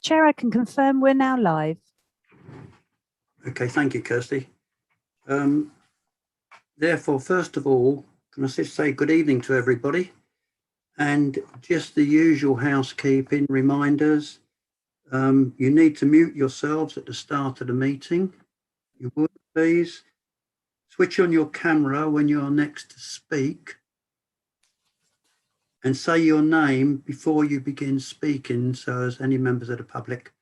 Chair, I can confirm we're now live. Okay, thank you, Kirsty. Therefore, first of all, can I just say good evening to everybody? And just the usual housekeeping reminders. You need to mute yourselves at the start of the meeting. You would please switch on your camera when you are next to speak and say your name before you begin speaking so as any members of the public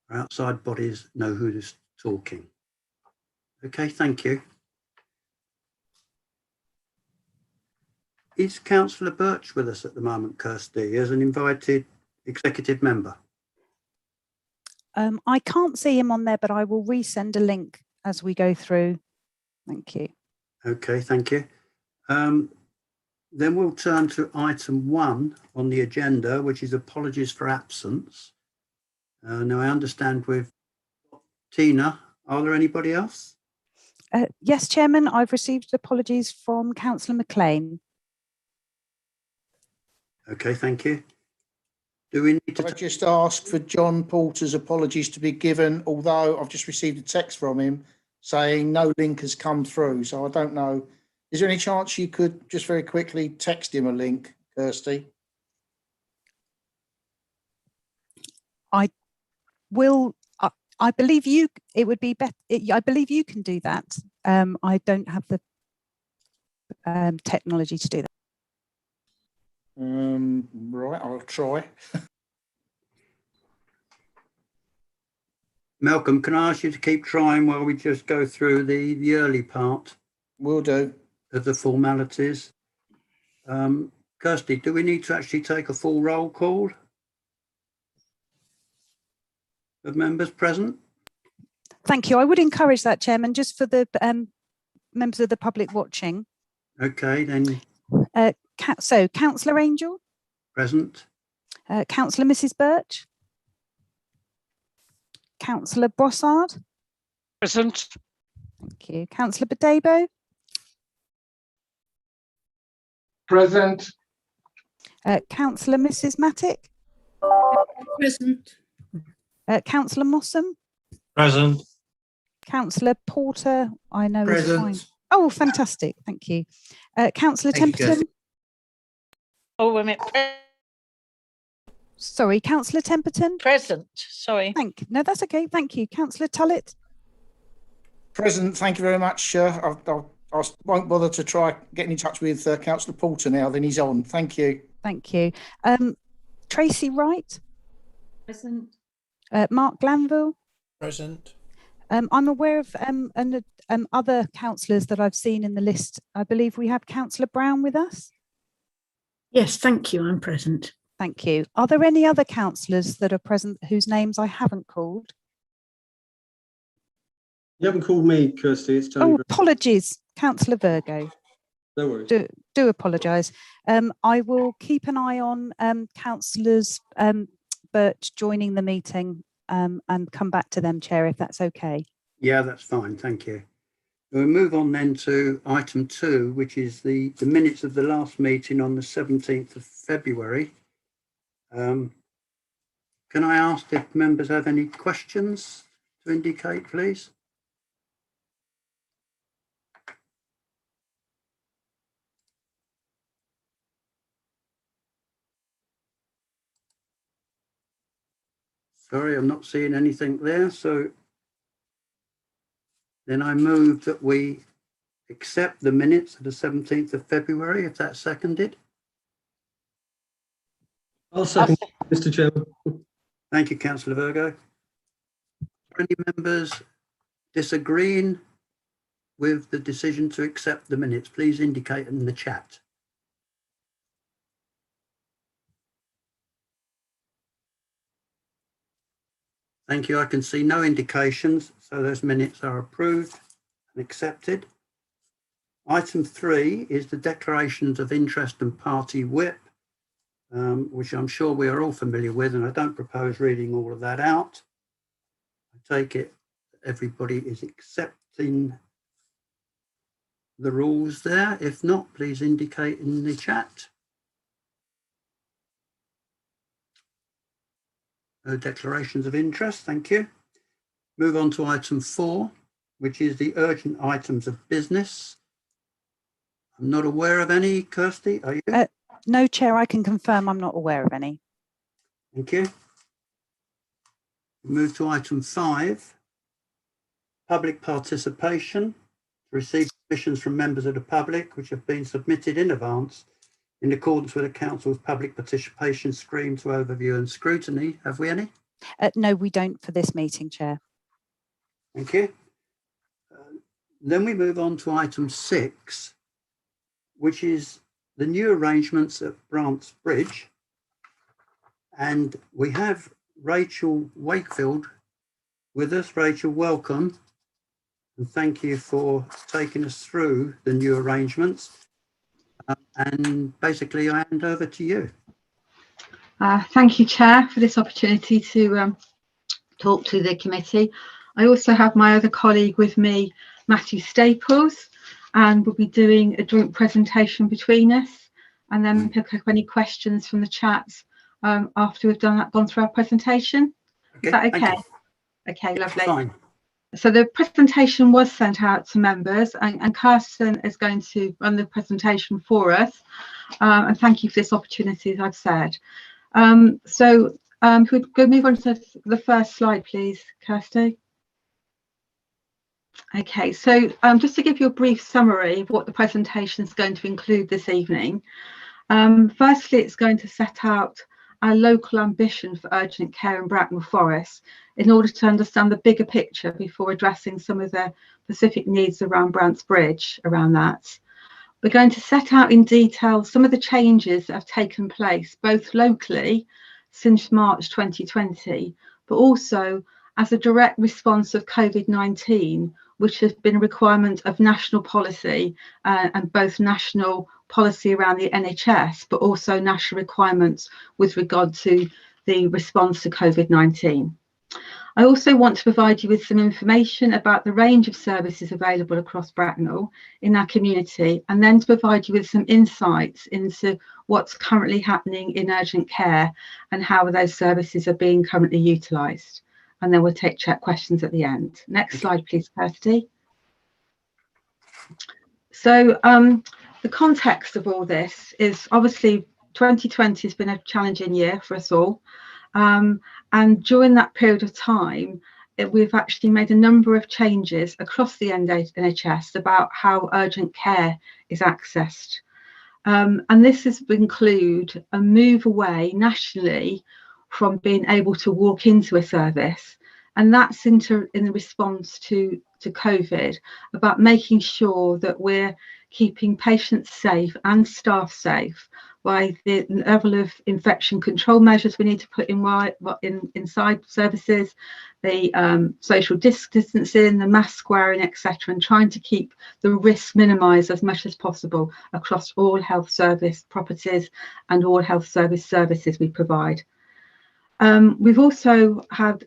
or outside bodies know who is talking. Okay, thank you. Is Councillor Birch with us at the moment, Kirsty, as an invited executive member? I can't see him on there, but I will resend a link as we go through. Thank you. Okay, thank you. Then we'll turn to item 1 on the agenda, which is apologies for absence. Now, I understand with Tina. Are there anybody else? Yes, Chairman, I've received apologies from Councillor McLean. Okay, thank you. Do we need to... I just ask for John Porter's apologies to be given, although I've just received a text from him saying no link has come through. So I don't know. Is there any chance you could just very quickly text him a link, Kirsty? I will. I believe you. It would be better. I believe you can do that. I don't have the technology to do that. Right, I'll try. Malcolm, can I ask you to keep trying while we just go through the early part? Will do. Of the formalities. Kirsty, do we need to actually take a full roll call of members present? Thank you. I would encourage that, Chairman, just for the members of the public watching. Okay, then. So, Councillor Angel? Present. Councillor Mrs. Birch? Councillor Brossard? Present. Thank you. Councillor Badebo? Present. Councillor Mrs. Mattick? Present. Councillor Mossam? Present. Councillor Porter, I know is fine. Present. Oh, fantastic. Thank you. Councillor Thank you, Temperton? Oh, wait a minute. Sorry, Councillor Temperton? Present. Sorry. No, that's okay. Thank you. Councillor Tullett? Present. Thank you very much. I won't bother to try getting in touch with Councillor Porter now. Then he's on. Thank you. Thank you. Tracy Wright? Present. Mark Glanville? Present. I'm aware of other councillors that I've seen in the list. I believe we have Councillor Brown with us. Yes, thank you. I'm present. Thank you. Are there any other councillors that are present whose names I haven't called? You haven't called me, Kirsty. It's Tony. Oh, apologies, Councillor Virgo. No worries. Do apologise. I will keep an eye on councillors Birch joining the meeting and come back to them, Chair, if that's okay. Yeah, that's fine. Thank you. We'll move on then to item 2, which is the minutes of the last meeting on the 17th of February. Can I ask if members have any questions to indicate, please? Sorry, I'm not seeing anything there. So then I move that we accept the minutes of the 17th of February, if that's seconded. I'll second, Mr. Chairman. Thank you, Councillor Virgo. Are any members disagreeing with the decision to accept the minutes? Please indicate in the chat. Thank you. I can see no indications, so those minutes are approved and accepted. Item 3 is the declarations of interest and party whip, which I'm sure we are all familiar with, and I don't propose reading all of that out. I take it everybody is accepting the rules there. If not, please indicate in the chat. No declarations of interest. Thank you. Move on to item 4, which is the urgent items of business. I'm not aware of any. Kirsty, are you? No, Chair, I can confirm I'm not aware of any. Thank you. Move to item 5, public participation. Receive submissions from members of the public which have been submitted in advance in accordance with the Council's public participation scheme to overview and scrutiny. Have we any? No, we don't for this meeting, Chair. Thank you. Then we move on to item 6, which is the new arrangements at Brants Bridge. And we have Rachel Wakefield with us. Rachel, welcome. And thank you for taking us through the new arrangements. And basically, I hand over to you. Thank you, Chair, for this opportunity to talk to the committee. I also have my other colleague with me, Matthew Staples, and we'll be doing a joint presentation between us and then pick up any questions from the chats after we've gone through our presentation. Okay, is that okay? Okay, lovely. Fine. So the presentation was sent out to members and Kirsten is going to run the presentation for us. And thank you for this opportunity, as I've said. If we could move on to the first slide, please, Kirsty. Okay, so just to give you a brief summary of what the presentation is going to include this evening. Firstly, it's going to set out our local ambition for urgent care in Bracknell Forest in order to understand the bigger picture before addressing some of the specific needs around Brants Bridge around that. We're going to set out in detail some of the changes that have taken place both locally since March 2020, but also as a direct response of COVID-19, which has been a requirement of national policy and both national policy around the NHS, but also national requirements with regard to the response to COVID-19. I also want to provide you with some information about the range of services available across Bracknell in our community, and then to provide you with some insights into what's currently happening in urgent care and how those services are being currently utilised. And then we'll take chat questions at the end. Next slide, please, Kirsty. So the context of all this is obviously 2020 has been a challenging year for us all. And during that period of time, we've actually made a number of changes across the NHS about how urgent care is accessed. And this has include a move away nationally from being able to walk into a service. And that's in response to COVID, about making sure that we're keeping patients safe and staff safe by the level of infection control measures we need to put inside services, the social distancing, the mask wearing, etc., and trying to keep the risk minimised as much as possible across all health service properties and all health services we provide. We've also had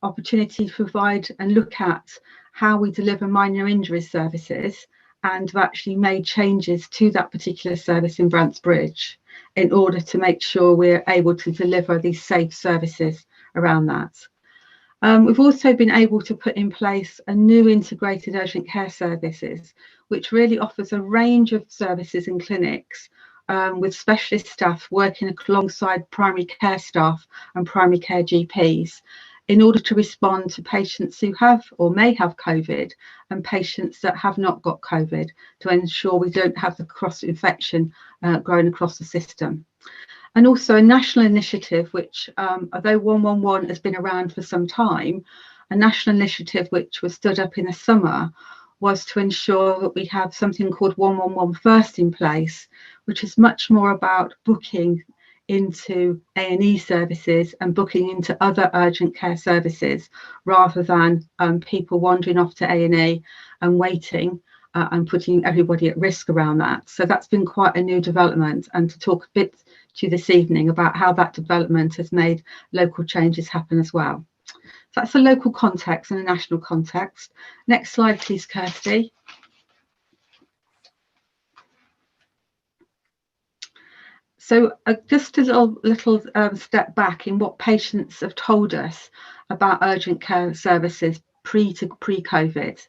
opportunity to provide and look at how we deliver minor injuries services, and have actually made changes to that particular service in Brants Bridge in order to make sure we're able to deliver these safe services around that. We've also been able to put in place a new integrated urgent care services, which really offers a range of services and clinics with specialist staff working alongside primary care staff and primary care GPs in order to respond to patients who have or may have COVID and patients that have not got COVID, to ensure we don't have the cross-infection growing across the system. And also a national initiative, which although 111 has been around for some time, a national initiative which was stood up in the summer was to ensure that we have something called 111 First in place, which is much more about booking into A&E services and booking into other urgent care services, rather than people wandering off to A&E and waiting and putting everybody at risk around that. So that's been quite a new development, and to talk a bit to you this evening about how that development has made local changes happen as well. So that's a local context and a national context. Next slide, please, So just a little step back in what patients have told us about urgent care services pre-COVID.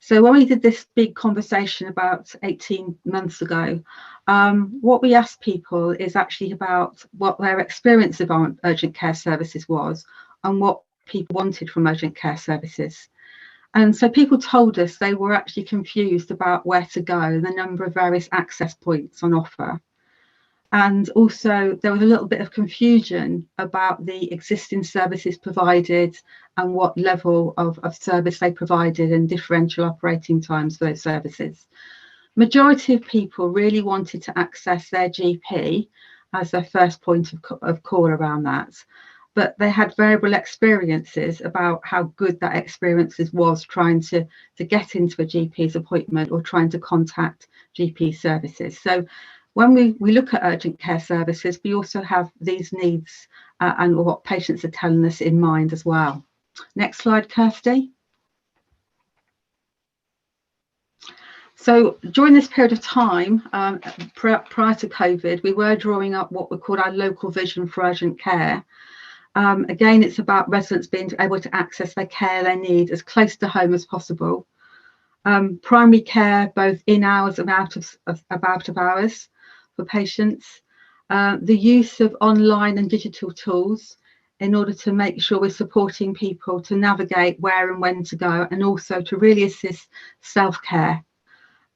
So when we did this big conversation about 18 months ago, what we asked people is actually about what their experience of urgent care services was and what people wanted from urgent care services. And so people told us they were actually confused about where to go and the number of various access points on offer. And also there was a little bit of confusion about the existing services provided and what level of service they provided and differential operating times for those services. Majority of people really wanted to access their GP as their first point of call around that. But they had variable experiences about how good that experience was trying to get into a GP's appointment or trying to contact GP services. So when we look at urgent care services, we also have these needs and what patients are telling us in mind as well. Next slide, Kirsty. So during this period of time, prior to COVID, we were drawing up what we call our local vision for urgent care. Again, it's about residents being able to access their care they need as close to home as possible. Primary care, both in hours and out of hours for patients. The use of online and digital tools in order to make sure we're supporting people to navigate where and when to go, and also to really assist self-care.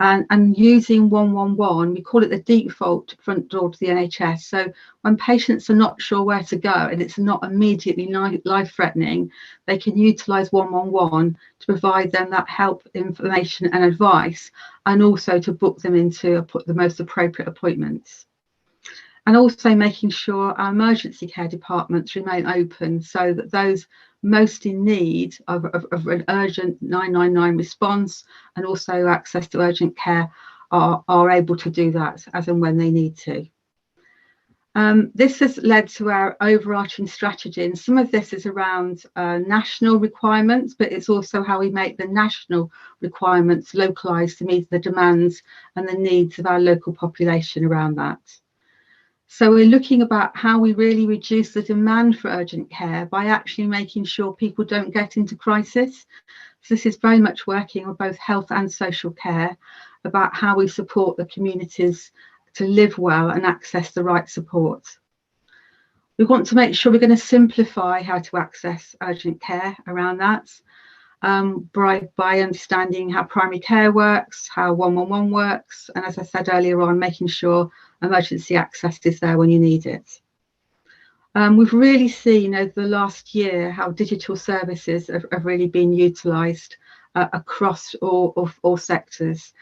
And using 111, we call it the default front door to the NHS. So when patients are not sure where to go and it's not immediately life-threatening, they can utilise 111 to provide them that help, information and advice, and also to book them into the most appropriate appointments. And also making sure our emergency care departments remain open so that those most in need of an urgent 999 response and also access to urgent care are able to do that as and when they need to. This has led to our overarching strategy, and some of this is around national requirements, but it's also how we make the national requirements localised to meet the demands and the needs of our local population around that. So we're looking about how we really reduce the demand for urgent care by actually making sure people don't get into crisis. So this is very much working on both health and social care, about how we support the communities to live well and access the right support. We want to make sure we're going to simplify how to access urgent care around that, by understanding how primary care works, how 111 works, and as I said earlier on, making sure emergency access is there when you need it. We've really seen over the last year how digital services have really been utilised across all sectors,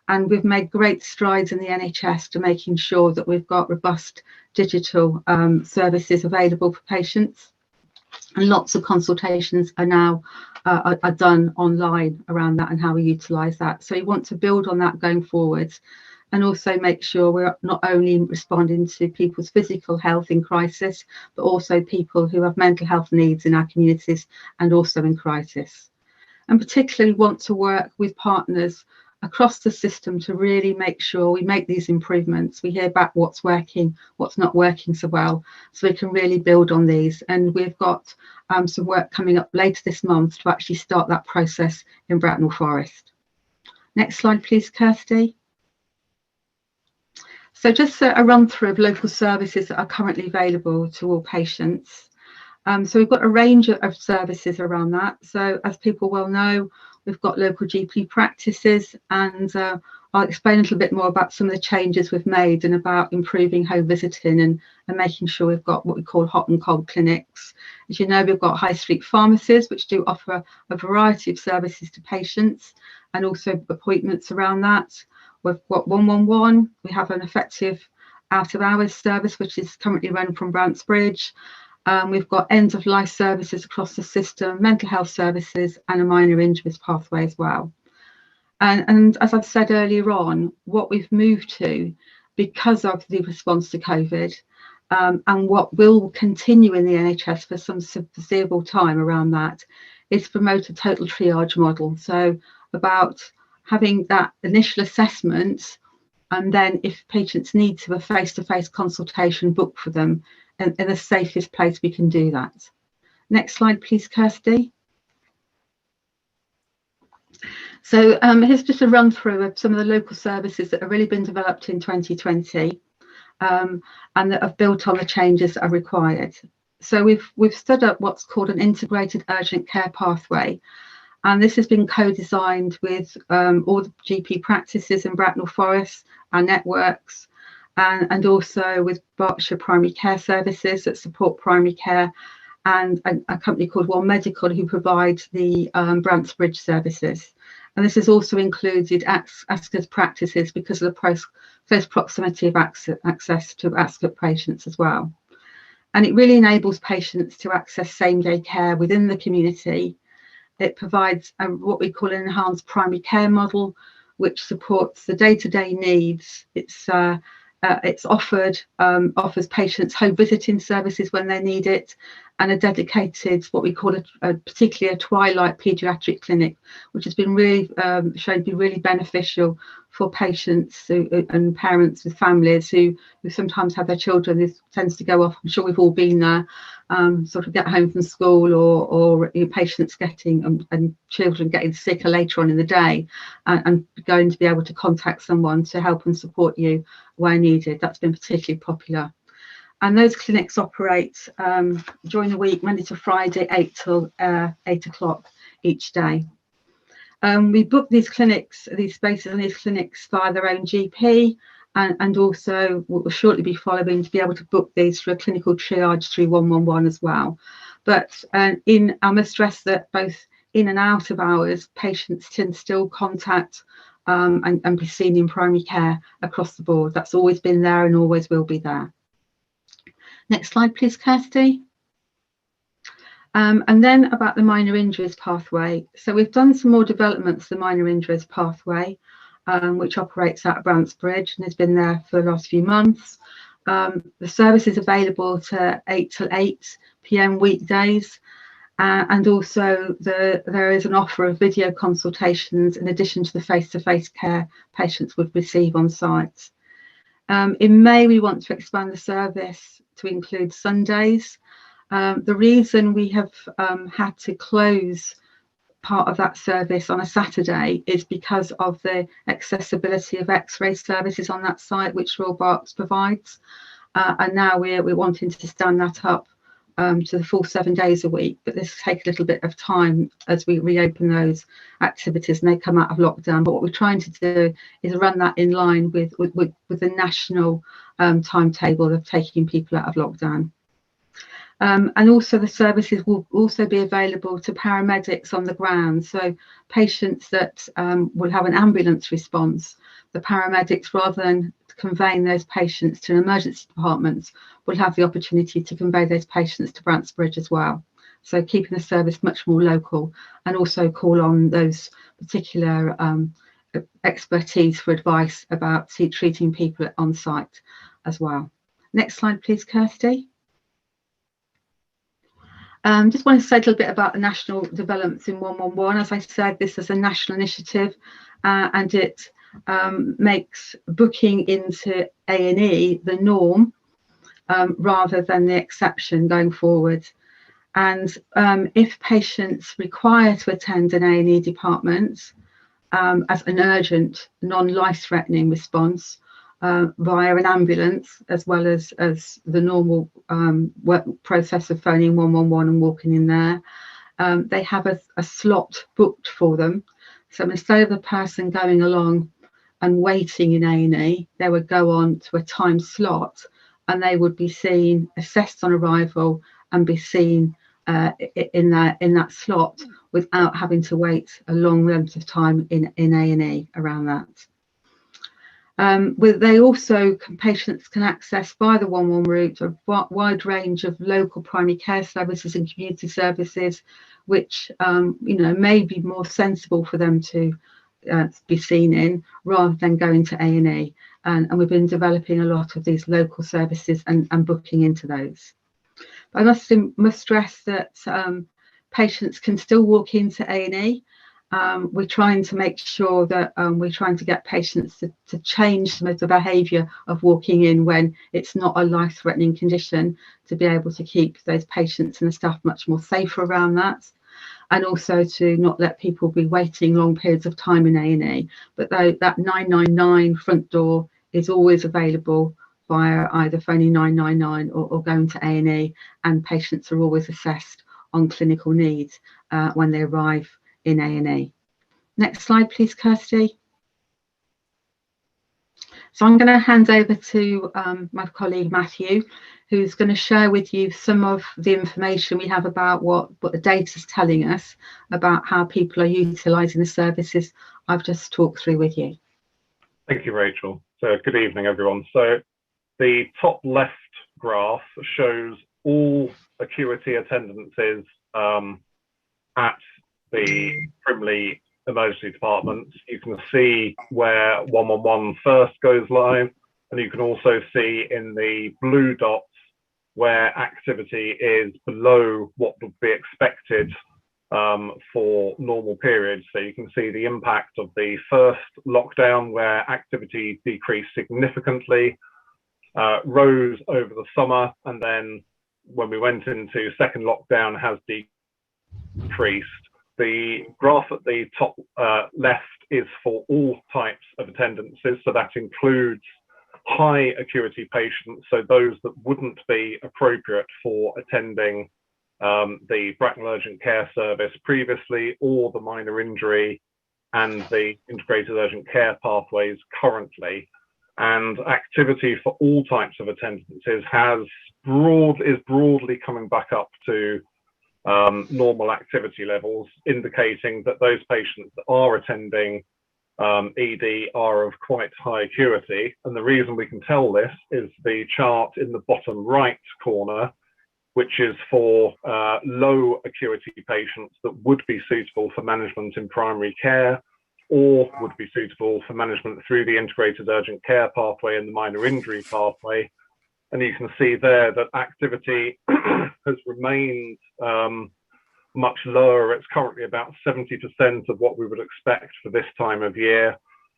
and we've made great strides in the NHS to making sure that we've got robust digital services available for patients, and lots of consultations are now are done online around that and how we utilise that. So we want to build on that going forward, and also make sure we're not only responding to people's physical health in crisis, but also people who have mental health needs in our communities and also in crisis. And particularly want to work with partners across the system to really make sure we make these improvements. We hear back what's working, what's not working so well, so we can really build on these. And we've got some work coming up later this month to actually start that process in Bracknell Forest. Next slide, please, Kirsty. So just a run through of local services that are currently available to all patients. So we've got a range of services around that. So as people well know, we've got local GP practices, and I'll explain a little bit more about some of the changes we've made and about improving home visiting and making sure we've got what we call hot and cold clinics. As you know, we've got high street pharmacies, which do offer a variety of services to patients and also appointments around that. We've got 111, we have an effective out of hours service, which is currently run from Brantsbridge. We've got end of life services across the system, mental health services, and a minor injuries pathway as well. And as I've said earlier on, what we've moved to because of the response to COVID, and what will continue in the NHS for some foreseeable time around that, is promote a total triage model. So about having that initial assessment and then if patients need to, a face-to-face consultation booked for them in the safest place we can do that. Next slide, please, Kirsty. So here's just a run through of some of the local services that have really been developed in 2020 and that have built on the changes that are required. So we've stood up what's called an integrated urgent care pathway, and this has been co-designed with all the GP practices in Bracknell Forest, our networks, and also with Berkshire Primary Care Services that support primary care, and a company called One Medical who provide the Brantsbridge services. And this has also included ASCA's practices because of the close proximity of access to ASCA patients as well. And it really enables patients to access same-day care within the community. It provides what we call an enhanced primary care model, which supports the day-to-day needs. It's offers patients home visiting services when they need it, and a dedicated, what we call particularly a twilight paediatric clinic, which has been really shown to be really beneficial for patients and parents with families who sometimes have their children. This tends to go off, I'm sure we've all been there, sort of get home from school or patients getting and children getting sick later on in the day, and going to be able to contact someone to help and support you where needed. That's been particularly popular. And those clinics operate during the week, Monday to Friday, 8 till 8 o'clock each day. We book these clinics, these spaces and these clinics via their own GP, and also will shortly be following to be able to book these for a clinical triage through 111 as well. But I must stress that both in and out of hours, patients can still contact and be seen in primary care across the board. That's always been there and always will be there. Next slide, please, Kirsty. And then about the minor injuries pathway. So we've done some more developments of the minor injuries pathway, which operates out of Brantsbridge and has been there for the last few months. The service is available to 8 till 8 p.m. weekdays. And also there is an offer of video consultations in addition to the face-to-face care patients would receive on site. In May, we want to expand the service to include Sundays. The reason we have had to close part of that service on a Saturday is because of the accessibility of X-ray services on that site, which Royal Berks provides. And now we're wanting to stand that up to the full 7 days a week, but this will take a little bit of time as we reopen those activities and they come out of lockdown. But what we're trying to do is run that in line with the national timetable of taking people out of lockdown. And also the services will also be available to paramedics on the ground. So patients that will have an ambulance response, the paramedics, rather than conveying those patients to an emergency department, will have the opportunity to convey those patients to Brantsbridge as well. So keeping the service much more local, and also call on those particular expertise for advice about treating people on site as well. Next slide, please, Kirsty. Just want to say a little bit about the national developments in 111. As I said, this is a national initiative and it makes booking into A&E the norm rather than the exception going forward. And if patients require to attend an A&E department as an urgent, non-life-threatening response via an ambulance, as well as the normal work process of phoning 111 and walking in there, they have a slot booked for them. So instead of the person going along and waiting in A&E, they would go on to a time slot and they would be seen, assessed on arrival, and be seen in that slot without having to wait a long length of time in A&E around that. Patients can access via the 111 route a wide range of local primary care services and community services, which may be more sensible for them to be seen in rather than going to A&E. And we've been developing a lot of these local services and booking into those. But I must stress that patients can still walk into A&E we're trying to make sure that we're trying to get patients to change some of the behaviour of walking in when it's not a life-threatening condition, to be able to keep those patients and the staff much more safer around that, and also to not let people be waiting long periods of time in A&E. But though that 999 front door is always available via either phoning 999 or going to A&E, and patients are always assessed on clinical needs when they arrive in A&E. Next slide, please, Kirsty. So I'm going to hand over to my colleague Matthew, who's going to share with you some of the information we have about what the data is telling us about how people are utilising the services I've just talked through with you. Thank you, Rachel. So good evening, everyone. So the top left graph shows all acuity attendances at the Frimley emergency departments. You can see where 111 first goes live, and you can also see in the blue dots where activity is below what would be expected for normal periods. So you can see the impact of the first lockdown, where activity decreased significantly, rose over the summer, and then when we went into second lockdown has decreased. The graph at the top left is for all types of attendances, so that includes high acuity patients, so those that wouldn't be appropriate for attending the Bracknell Urgent Care Service previously, or the minor injury and the integrated urgent care pathways currently. And activity for all types of attendances is broadly coming back up to normal activity levels, indicating that those patients that are attending ED are of quite high acuity. And the reason we can tell this is the chart in the bottom right corner, which is for low acuity patients that would be suitable for management in primary care, or would be suitable for management through the integrated urgent care pathway and the minor injury pathway. And you can see there that activity has remained much lower. It's currently about 70% of what we would expect for this time of year,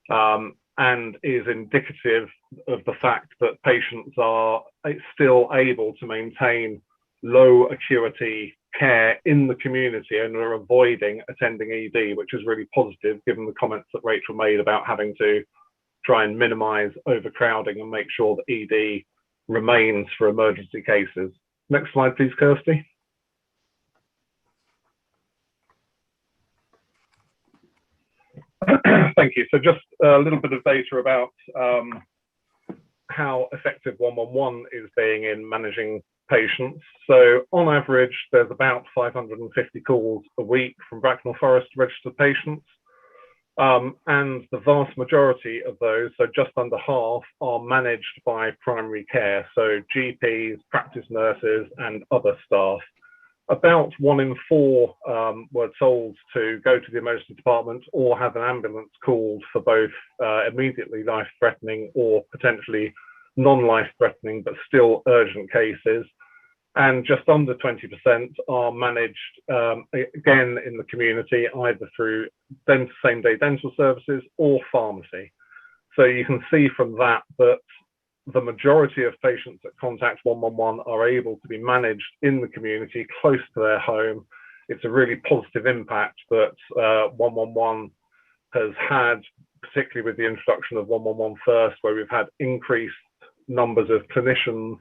and is indicative of the fact that patients are still able to maintain low acuity care in the community and are avoiding attending ED, which is really positive given the comments that Rachel made about having to try and minimise overcrowding and make sure that ED remains for emergency cases. Next slide, please, Kirsty. Thank you. So just a little bit of data about how effective 111 is being in managing patients. So on average, there's about 550 calls a week from Bracknell Forest registered patients. And the vast majority of those, so just under half, are managed by primary care, so GPs, practice nurses, and other staff. About 1 in 4 were told to go to the emergency department or have an ambulance called for both immediately life-threatening or potentially non-life-threatening but still urgent cases. And just under 20% are managed, again, in the community, either through same-day dental services or pharmacy. So you can see from that that the majority of patients that contact 111 are able to be managed in the community, close to their home. It's a really positive impact that 111 has had, particularly with the introduction of 111 First, where we've had increased numbers of clinicians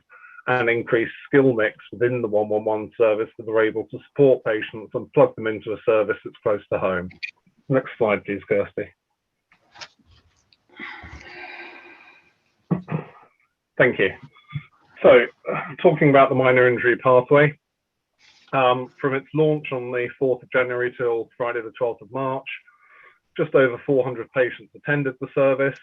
and increased skill mix within the 111 service that are able to support patients and plug them into a service that's close to home. Next slide, please, Kirsty. Thank you. So, talking about the minor injury pathway, from its launch on the 4th of January till Friday the 12th of March, just over 400 patients attended the service,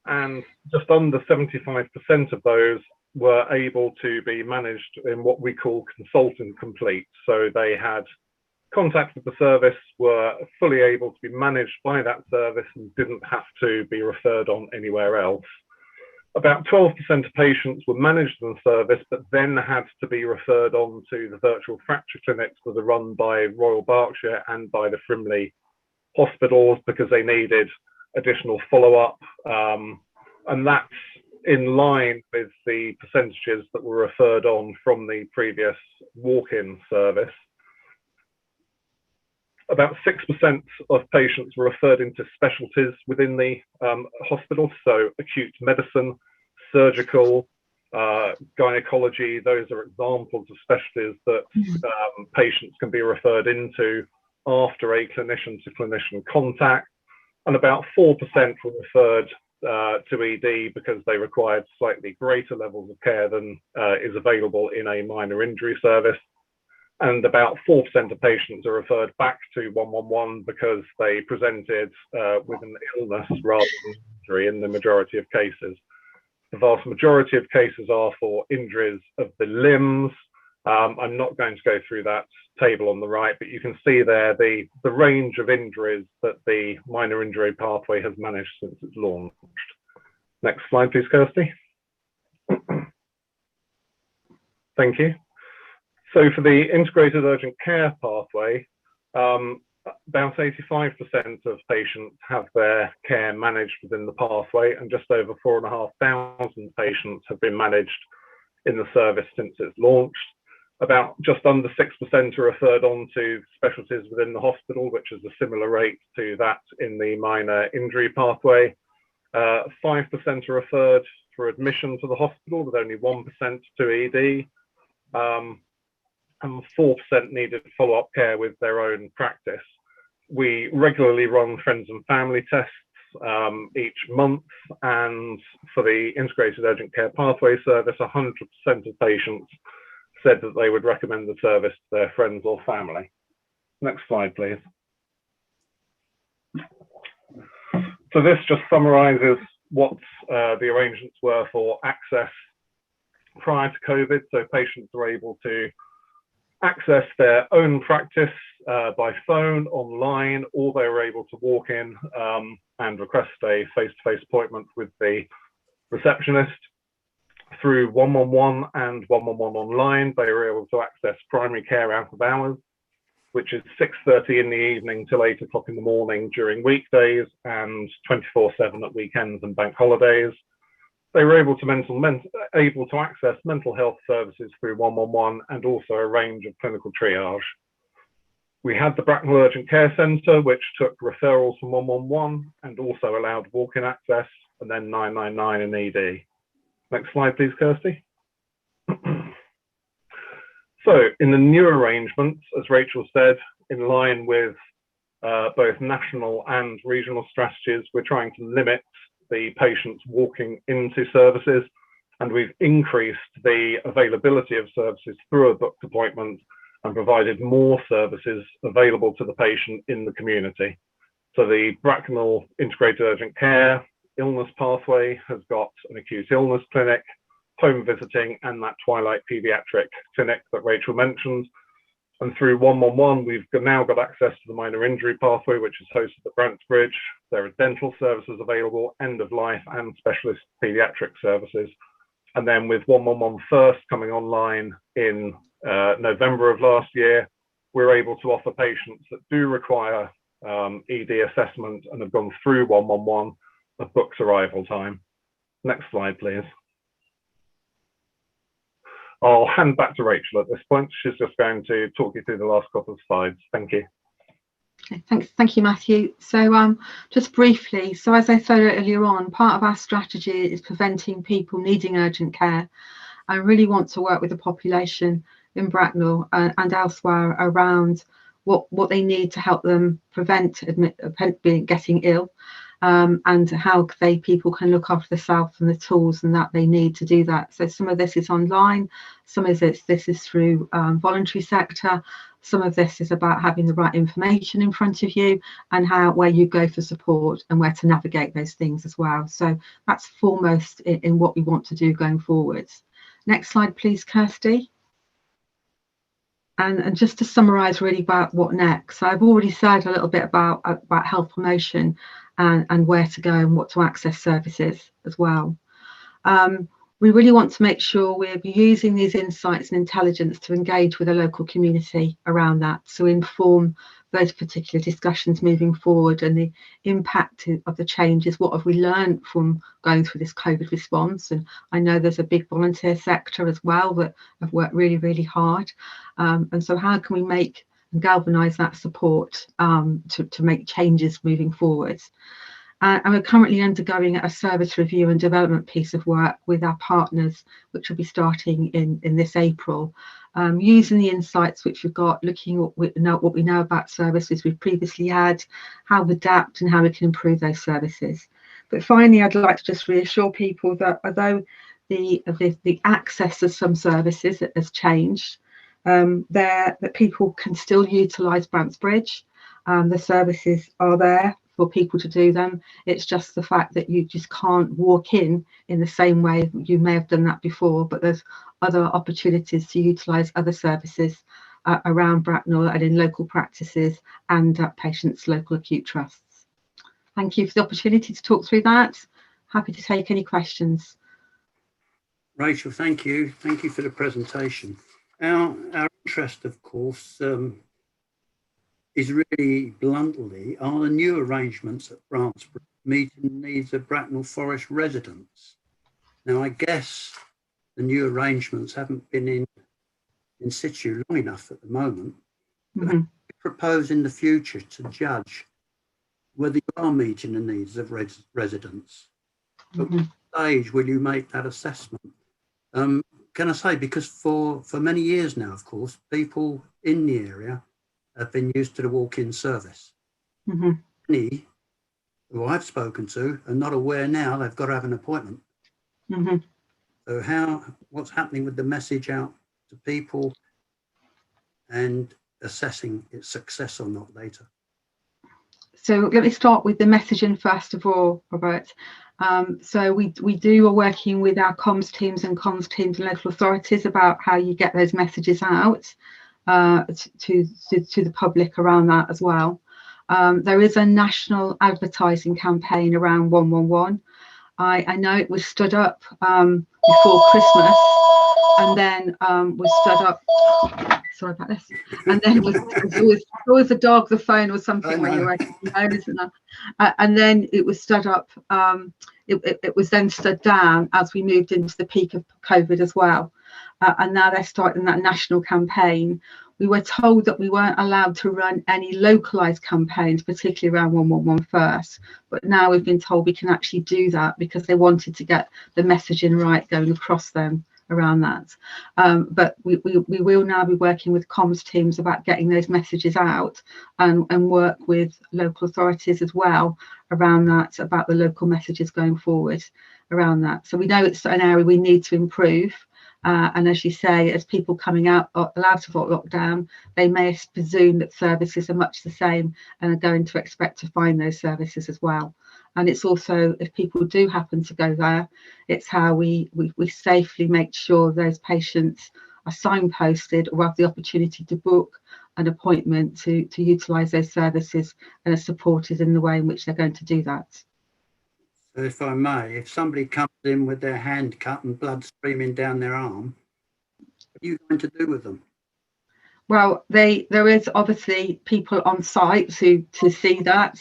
and just under 75% of those were able to be managed in what we call consultant complete. So they had contact with the service, were fully able to be managed by that service and didn't have to be referred on anywhere else. About 12% of patients were managed in the service, but then had to be referred on to the virtual fracture clinics that are run by Royal Berkshire and by the Frimley hospitals because they needed additional follow-up, and that's in line with the percentages that were referred on from the previous walk-in service. About 6% of patients were referred into specialties within the hospital, so acute medicine, surgical, gynecology. Those are examples of specialties that patients can be referred into after a clinician-to-clinician contact, and about 4% were referred to ED because they required slightly greater levels of care than is available in a minor injury service. And about 4% of patients are referred back to 111 because they presented with an illness rather than injury in the majority of cases. The vast majority of cases are for injuries of the limbs. I'm not going to go through that table on the right, but you can see there the range of injuries that the minor injury pathway has managed since its launched. Next slide, please, Kirsty. Thank you. So for the integrated urgent care pathway, about 85% of patients have their care managed within the pathway, and just over 4,500 patients have been managed in the service since its launched. About just under 6% are referred on to specialties within the hospital, which is a similar rate to that in the minor injury pathway. 5% are referred for admission to the hospital, with only 1% to ED. And 4% needed follow-up care with their own practice. We regularly run friends and family tests each month, and for the integrated urgent care pathway service, 100% of patients said that they would recommend the service to their friends or family. Next slide, please. So this just summarizes what the arrangements were for access prior to COVID. So patients were able to access their own practice by phone, online, or they were able to walk in and request a face-to-face appointment with the receptionist. Through 111 and 111 online, they were able to access primary care out of hours, which is 6:30 in the evening till 8 o'clock in the morning during weekdays and 24/7 at weekends and bank holidays. They were able to access mental health services through 111 and also a range of clinical triage. We had the Bracknell Urgent Care Centre, which took referrals from 111 and also allowed walk-in access, and then 999 and ED. Next slide, please, Kirsty. So in the new arrangements, as Rachel said, in line with both national and regional strategies, we're trying to limit the patients walking into services, and we've increased the availability of services through a booked appointment and provided more services available to the patient in the community. So the Bracknell Integrated Urgent Care illness pathway has got an acute illness clinic, home visiting, and that Twilight Paediatric clinic that Rachel mentioned. And through 111, we've now got access to the minor injury pathway, which is hosted at Branksbridge. There are dental services available, end of life, and specialist paediatric services. And then with 111 First coming online in November of last year, we're able to offer patients that do require ED assessment and have gone through 111 a booked arrival time. Next slide, please. I'll hand back to Rachel at this point. She's just going to talk you through the last couple of slides. Thank you. Okay, thank you, Matthew. So just briefly, so as I said earlier on, part of our strategy is preventing people needing urgent care. I really want to work with the population in Bracknell and elsewhere around what they need to help them prevent getting ill, and how people can look after themselves and the tools and that they need to do that. So some of this is online, some of this is through voluntary sector, some of this is about having the right information in front of you and where you go for support and where to navigate those things as well. So that's foremost in what we want to do going forwards. Next slide, please, Kirsty. And just to summarise really about what next. So I've already said a little bit about health promotion and where to go and what to access services as well. we really want to make sure we're using these insights and intelligence to engage with the local community around that, to inform those particular discussions moving forward and the impact of the changes. What have we learned from going through this COVID response? And I know there's a big volunteer sector as well that have worked really, really hard. And so how can we make and galvanise that support to make changes moving forward? And we're currently undergoing a service review and development piece of work with our partners, which will be starting in this April, using the insights which we've got, looking at what we know about services we've previously had, how we adapt and how we can improve those services. But finally, I'd like to just reassure people that although the access to some services has changed, that people can still utilise Brantsbridge. The services are there for people to do them. It's just the fact that you just can't walk in the same way. You may have done that before, but there's other opportunities to utilise other services around Bracknell and in local practices and patients' local acute trusts. Thank you for the opportunity to talk through that. Happy to take any questions. Rachel, thank you. Thank you for the presentation. Our interest, of course, is really bluntly, are the new arrangements at Brantsbridge meeting the needs of Bracknell Forest residents? Now, I guess the new arrangements haven't been in situ long enough at the moment. But how do you propose in the future to judge whether you are meeting the needs of residents? At what stage will you make that assessment? Can I say, because for many years now, of course, people in the area have been used to the walk-in service. Many who I've spoken to are not aware now they've got to have an appointment. So what's happening with the message out to people and assessing its success or not later? So let me start with the messaging first of all, Robert. So we are working with our comms teams and local authorities about how you get those messages out to the public around that as well. There is a national advertising campaign around 111. I know it was stood up before Christmas, and then was stood up. Sorry about this. And then there's always a dog, the phone, or something where you're working from home, isn't there? And then it was stood up. It was then stood down as we moved into the peak of COVID as well. And now they're starting that national campaign. We were told that we weren't allowed to run any localised campaigns, particularly around 111 first. But now we've been told we can actually do that because they wanted to get the messaging right going across them around that. But we will now be working with comms teams about getting those messages out and work with local authorities as well around that, about the local messages going forward around that. So we know it's an area we need to improve. And as you say, as people coming out of lockdown, they may presume that services are much the same and are going to expect to find those services as well. And it's also, if people do happen to go there, it's how we safely make sure those patients are signposted or have the opportunity to book an appointment to utilise those services and are supported in the way in which they're going to do that. So if I may, if somebody comes in with their hand cut and blood streaming down their arm, what are you going to do with them? Well, there is obviously people on site to see that,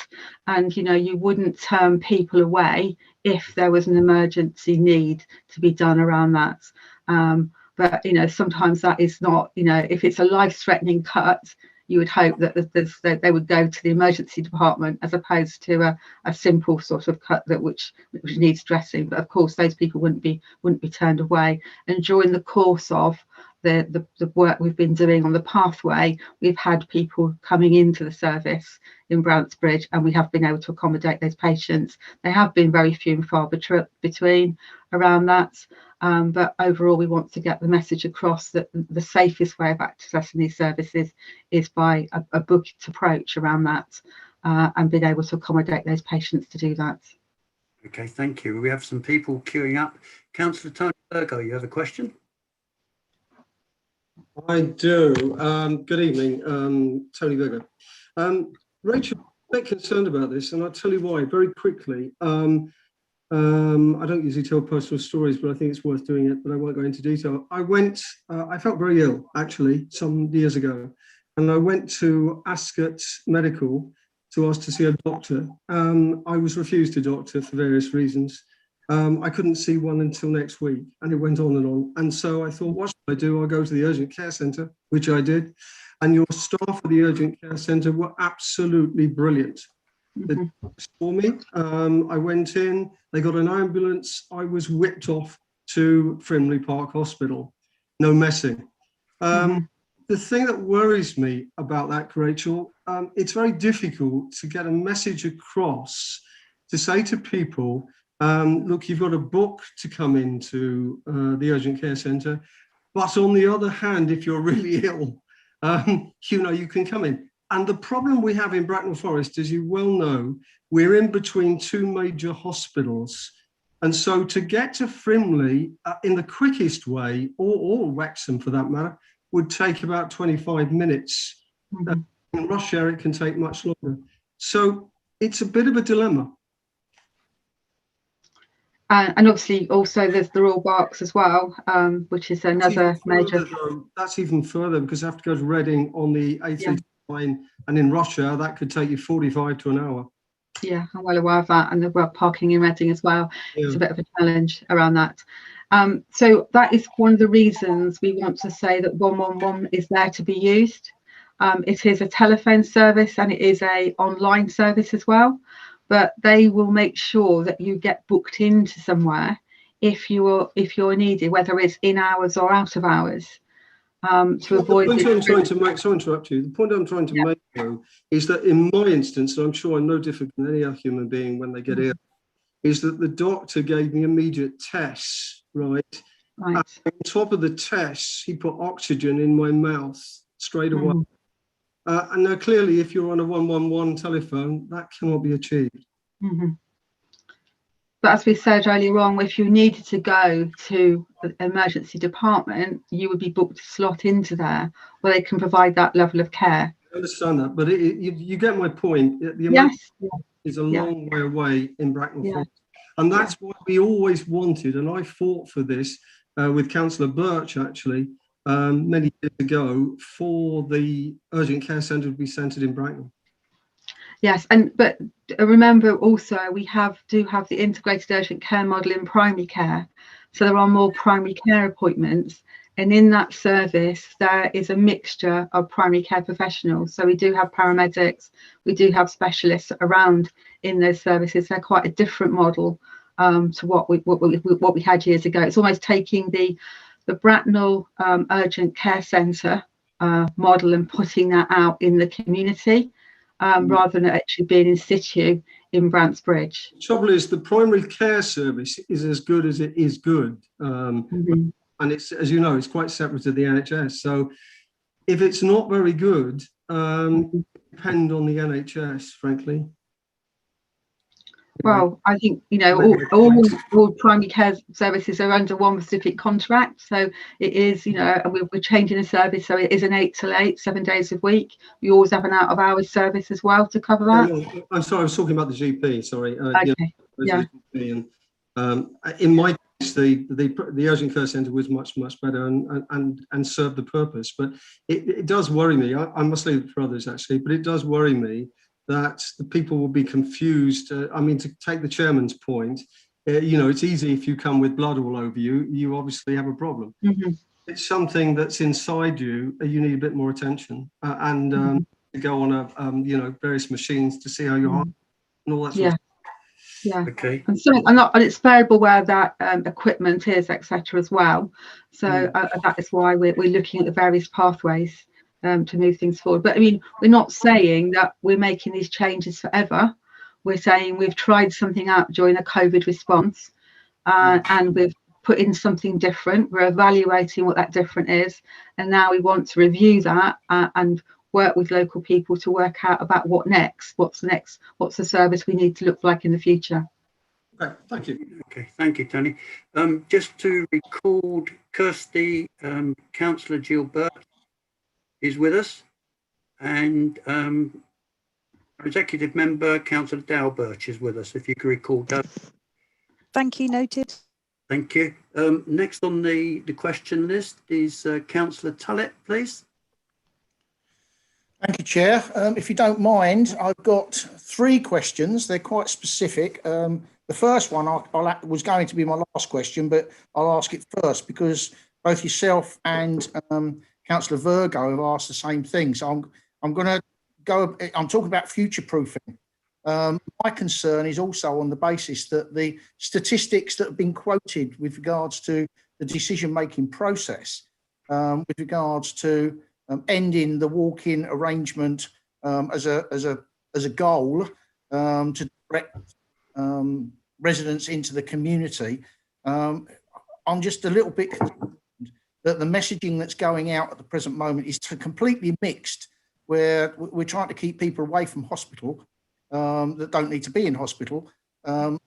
and you wouldn't turn people away if there was an emergency need to be done around that. But sometimes that is not. If it's a life-threatening cut, you would hope that they would go to the emergency department as opposed to a simple sort of cut which needs dressing. But of course, those people wouldn't be turned away. And during the course of the work we've been doing on the pathway, we've had people coming into the service in Brantsbridge, and we have been able to accommodate those patients. They have been very few and far between around that, but overall we want to get the message across that the safest way of accessing these services is by a booked approach around that, and being able to accommodate those patients to do that. Okay, thank you. We have some people queuing up. Councillor Tony Virgo, you have a question? I do. Good evening, Tony Virgo. Rachel, I'm a bit concerned about this, and I'll tell you why very quickly. I don't usually tell personal stories, but I think it's worth doing it, but I won't go into detail. I felt very ill, actually, some years ago, and I went to Ascot Medical to ask to see a doctor. I was refused a doctor for various reasons. I couldn't see one until next week, and it went on and on. And so I thought, what should I do? I'll go to the urgent care centre, which I did. And your staff at the urgent care centre were absolutely brilliant. They saw me. I went in, they got an ambulance. I was whipped off to Frimley Park Hospital. No messing. The thing that worries me about that, Rachel, it's very difficult to get a message across to say to people, look, you've got a book to come into the urgent care centre, but on the other hand, if you're really ill, you can come in. And the problem we have in Bracknell Forest, as you well know, we're in between two major hospitals. And so to get to Frimley in the quickest way, or Wrexham for that matter, would take about 25 minutes. In rush hour, it can take much longer. So it's a bit of a dilemma. And obviously also there's the Royal Berks as well, which is another major. That's even further, because I have to go to Reading on the A39, and in rush hour that could take you 45 to an hour. Yeah, I'm well aware of that, and the parking in Reading as well. Yeah. It's a bit of a challenge around that. So that is one of the reasons we want to say that 111 is there to be used. It is a telephone service and it is a online service as well, but they will make sure that you get booked into somewhere if you're needed, whether it's in hours or out of hours. To avoid. The point I'm trying to make, sorry to interrupt you. The point I'm trying to make, though, is that in my instance, and I'm sure I'm no different than any other human being when they get ill, is that the doctor gave me immediate tests, right? And on top of the tests, he put oxygen in my mouth straight away. And now, clearly, if you're on a 111 telephone, that cannot be achieved. But as we said earlier on, if you needed to go to the emergency department, you would be booked to slot into there where they can provide that level of care. I understand that, but you get my point. The emergency is a long way away in Bracknell Forest. And that's what we always wanted. And I fought for this with Councillor Birch, actually, many years ago, for the urgent care centre to be centred in Bracknell. Yes, but remember also we do have the integrated urgent care model in primary care. So there are more primary care appointments. And in that service, there is a mixture of primary care professionals. So we do have paramedics, we do have specialists around in those services. They're quite a different model to what we had years ago. It's almost taking the Bracknell urgent care centre model and putting that out in the community rather than actually being in situ in Brantsbridge. The trouble is the primary care service is as good as it is good. And it's, as you know, it's quite separate to the NHS. So if it's not very good, depend on the NHS, frankly. Well, I think, all primary care services are under one specific contract. So it is, and we're changing the service. So it is an 8 till 8, 7 days a week. We always have an out of hours service as well to cover that. No, I'm sorry, I was talking about the GP, sorry. Okay. In my case, the urgent care centre was much better and served the purpose. But it does worry me. I must leave it for others, actually, but it does worry me that the people will be confused. I mean, to take the chairman's point, it's easy if you come with blood all over you, you obviously have a problem. It's something that's inside you, you need a bit more attention and go on various machines to see how you are and all that sort of stuff. Yeah. Okay. And it's variable where that equipment is, etc. as well. So that is why we're looking at the various pathways to move things forward. But I mean, we're not saying that we're making these changes forever. We're saying we've tried something out during a COVID response and we've put in something different. We're evaluating what that different is. And now we want to review that and work with local people to work out about what's next, what's the service we need to look like in the future. Okay, thank you. Okay, thank you, Tony. Just to record, Kirsty, Councillor Jill Birch is with us, and our executive member, Councillor Dow Birch, is with us, if you can recall that. Thank you, noted. Thank you. Next on the question list is Councillor Tullett, please. Thank you, Chair. If you don't mind, I've got 3 questions. They're quite specific. The first one was going to be my last question, but I'll ask it first because both yourself and Councillor Virgo have asked the same thing. So I'm going to go. I'm talking about future proofing. My concern is also on the basis that the statistics that have been quoted with regards to the decision-making process, with regards to ending the walk-in arrangement as a goal to direct residents into the community, I'm just a little bit concerned that the messaging that's going out at the present moment is completely mixed, where we're trying to keep people away from hospital that don't need to be in hospital.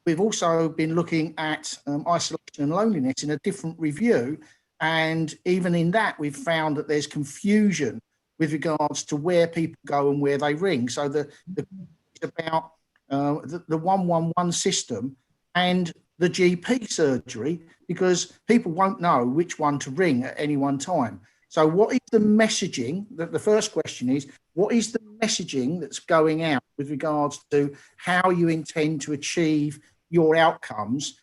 We've also been looking at isolation and loneliness in a different review. And even in that, we've found that there's confusion with regards to where people go and where they ring. So it's about the 111 system and the GP surgery, because people won't know which one to ring at any one time. So what is the messaging? The first question is, what is the messaging that's going out with regards to how you intend to achieve your outcomes,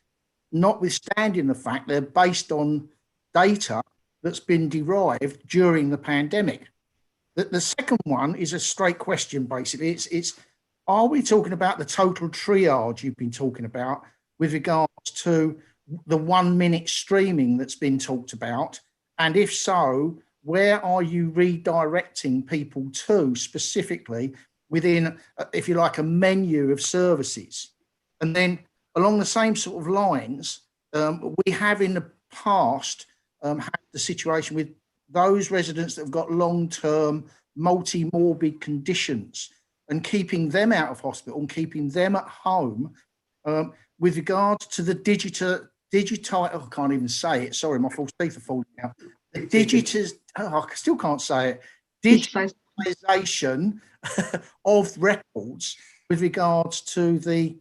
notwithstanding the fact they're based on data that's been derived during the pandemic? The second one is a straight question, basically. It's are we talking about the total triage you've been talking about with regards to the 1 minute streaming that's been talked about? And if so, where are you redirecting people to specifically within, if you like, a menu of services? And then along the same sort of lines, we have in the past had the situation with those residents that have got long-term multi-morbid conditions and keeping them out of hospital and keeping them at home with regards to the digital, I can't even say it, sorry, my false teeth are falling out. The I still can't say it, digitization of records with regards to the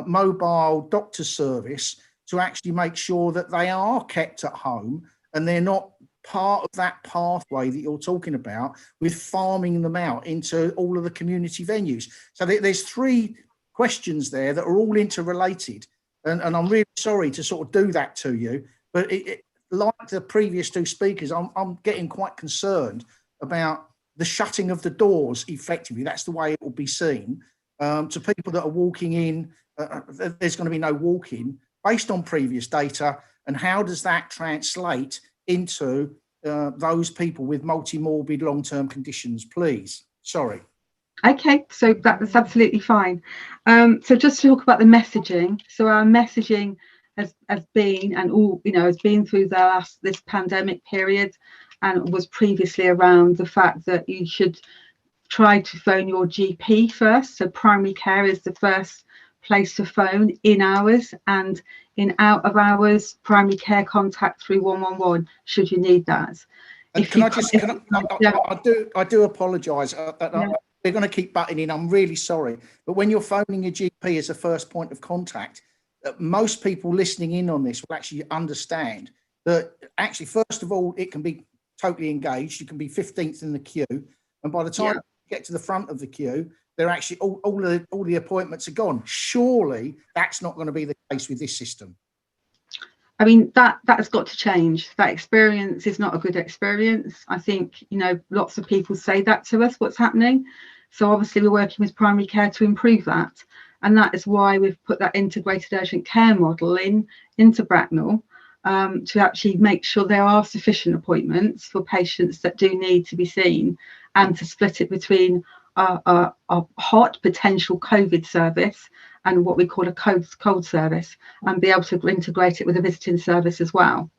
mobile doctor service to actually make sure that they are kept at home and they're not part of that pathway that you're talking about with farming them out into all of the community venues. So there's 3 questions there that are all interrelated. And I'm really sorry to sort of do that to you, but like the previous 2 speakers, I'm getting quite concerned about the shutting of the doors effectively. That's the way it will be seen to people that are walking in. There's going to be no walk-in based on previous data. And how does that translate into those people with multi-morbid long-term conditions, please? Sorry. Okay, so that's absolutely fine. So just to talk about the messaging. So our messaging has been, and all, has been through this pandemic period, and was previously around the fact that you should try to phone your GP first. So primary care is the first place to phone in hours, and in out of hours, primary care contact through 111 should you need that. I do apologise. We're going to keep butting in. I'm really sorry, but when you're phoning your GP as a first point of contact, most people listening in on this will actually understand that actually, first of all, it can be totally engaged. You can be 15th in the queue, and by the time you get to the front of the queue, they're actually all the appointments are gone. Surely that's not going to be the case with this system. I mean, that has got to change. That experience is not a good experience. I think, lots of people say that to us, what's happening. So obviously we're working with primary care to improve that. And that is why we've put that integrated urgent care model into Bracknell to actually make sure there are sufficient appointments for patients that do need to be seen, and to split it between a hot potential COVID service and what we call a cold service, and be able to integrate it with a visiting service as well.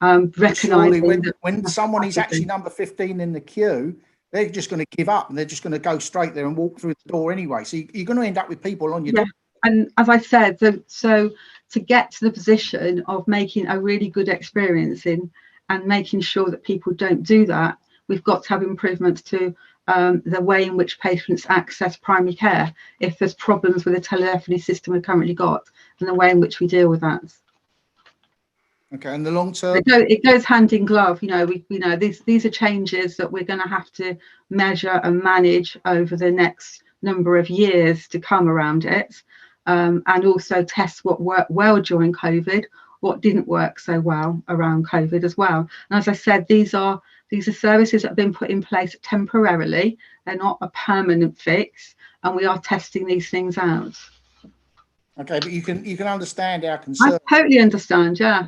Surely when someone is actually number 15 in the queue, they're just going to give up and they're just going to go straight there and walk through the door anyway. So you're going to end up with people on your door. And as I said, so to get to the position of making a really good experience and making sure that people don't do that, we've got to have improvements to the way in which patients access primary care, if there's problems with the telephony system we've currently got, and the way in which we deal with that. Okay, and the long term? It goes hand in glove. These are changes that we're going to have to measure and manage over the next number of years to come around it, and also test what worked well during COVID, what didn't work so well around COVID as well. And as I said, these are services that have been put in place temporarily. They're not a permanent fix, and we are testing these things out. Okay, but you can understand our concern. I totally understand. Yeah,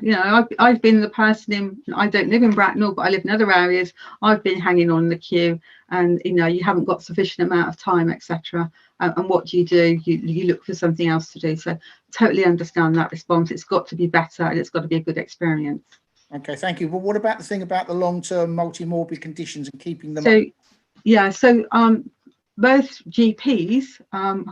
I've been the person I don't live in Bracknell, but I live in other areas. I've been hanging on the queue, and you haven't got sufficient amount of time, etc. And what do? You look for something else to do. So totally understand that response. It's got to be better, and it's got to be a good experience. Okay, thank you. But what about the thing about the long-term multi-morbid conditions and keeping them? Both GPs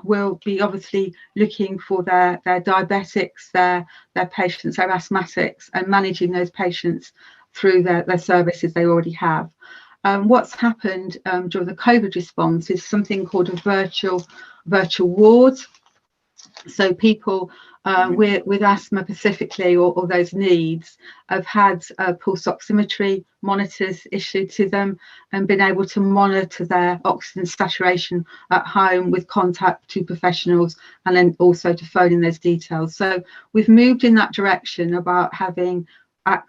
will be obviously looking for their diabetics, their patients, their asthmatics, and managing those patients through their services they already have. What's happened during the COVID response is something called a virtual ward. So people with asthma specifically, or those needs, have had pulse oximetry monitors issued to them and been able to monitor their oxygen saturation at home with contact to professionals, and then also to phone in those details. So we've moved in that direction about having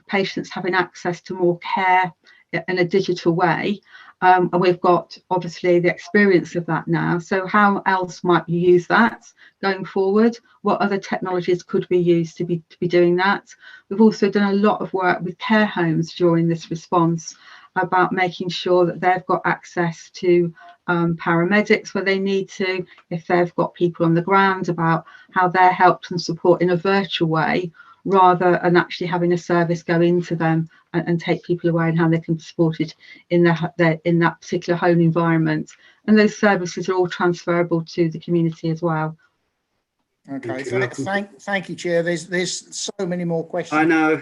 patients having access to more care in a digital way. And we've got obviously the experience of that now. So how else might you use that going forward? What other technologies could we use to be doing that? We've also done a lot of work with care homes during this response about making sure that they've got access to paramedics where they need to, if they've got people on the ground, about how they're helped and support in a virtual way, rather than actually having a service go into them and take people away, and how they can be supported in that particular home environment. And those services are all transferable to the community as well. Okay, thank you, Chair. There's so many more questions. I know.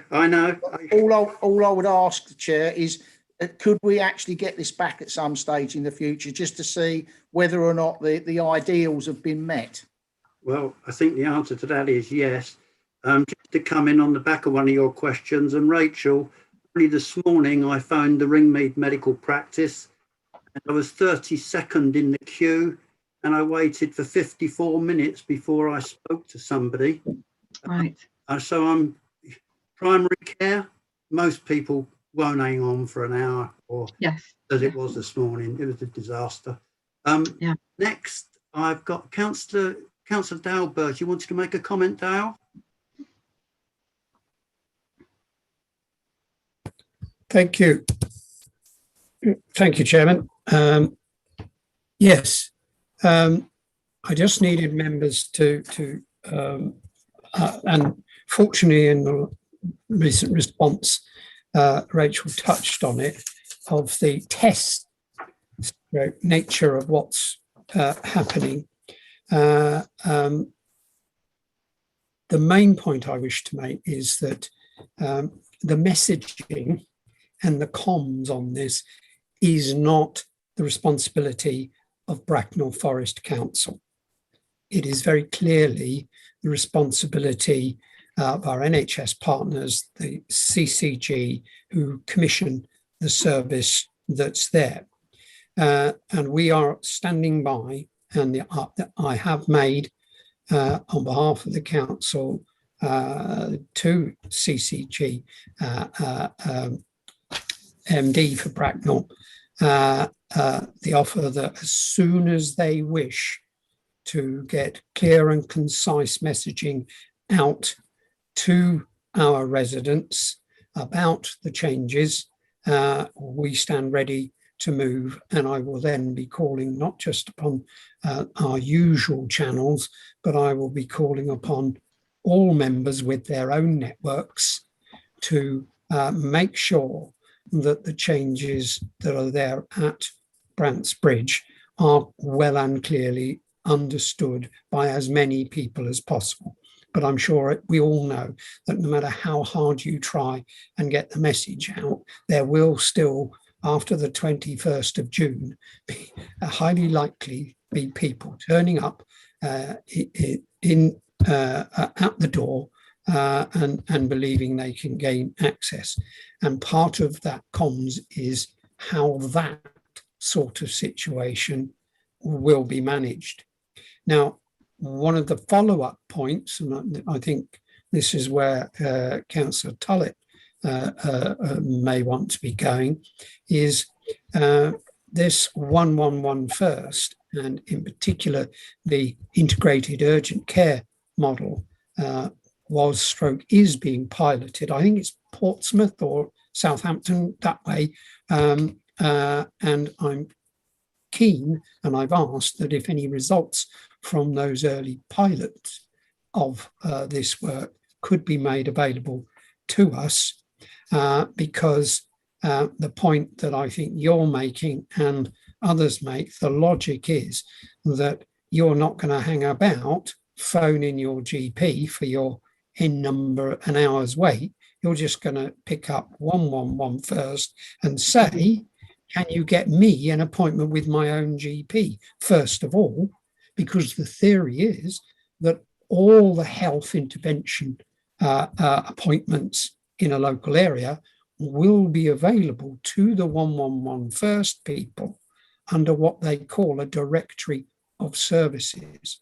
All I would ask the Chair is, could we actually get this back at some stage in the future, just to see whether or not the ideals have been met? Well, I think the answer to that is yes. Just to come in on the back of one of your questions, and Rachel, only this morning I phoned the Ringmead Medical Practice, and I was 32nd in the queue, and I waited for 54 minutes before I spoke to somebody. Right. So I'm primary care. Most people won't hang on for an hour, or yes, as it was this morning. It was a disaster. Next, I've got Councillor Dale Birch. You wanted to make a comment, Dale? Thank you. Thank you, Chairman. Yes, I just needed members to and fortunately in the recent response, Rachel touched on it, of the test nature of what's happening. The main point I wish to make is that the messaging and the comms on this is not the responsibility of Bracknell Forest Council. It is very clearly the responsibility of our NHS partners, the CCG, who commission the service that's there. And we are standing by, and I have made, on behalf of the council, to CCG, MD for Bracknell, the offer that as soon as they wish to get clear and concise messaging out to our residents about the changes, we stand ready to move. And I will then be calling not just upon our usual channels, but I will be calling upon all members with their own networks to make sure that the changes that are there at Brants Bridge are well and clearly understood by as many people as possible. But I'm sure we all know that no matter how hard you try and get the message out, there will still after the 21st of June, highly likely be people turning up at the door and believing they can gain access. And part of that comms is how that sort of situation will be managed. Now, one of the follow-up points, and I think this is where Councillor Tullett may want to be going, is this 111 first, and in particular the integrated urgent care model is being piloted. I think it's Portsmouth or Southampton, that way, and I'm keen, and I've asked that if any results from those early pilots of this work could be made available to us, because the point that I think you're making and others make, the logic is that you're not going to hang about, phone in your GP for your N number an hour's wait. You're just going to pick up 111 first and say, can you get me an appointment with my own GP, first of all? Because the theory is that all the health intervention appointments in a local area will be available to the 111 first people under what they call a directory of services.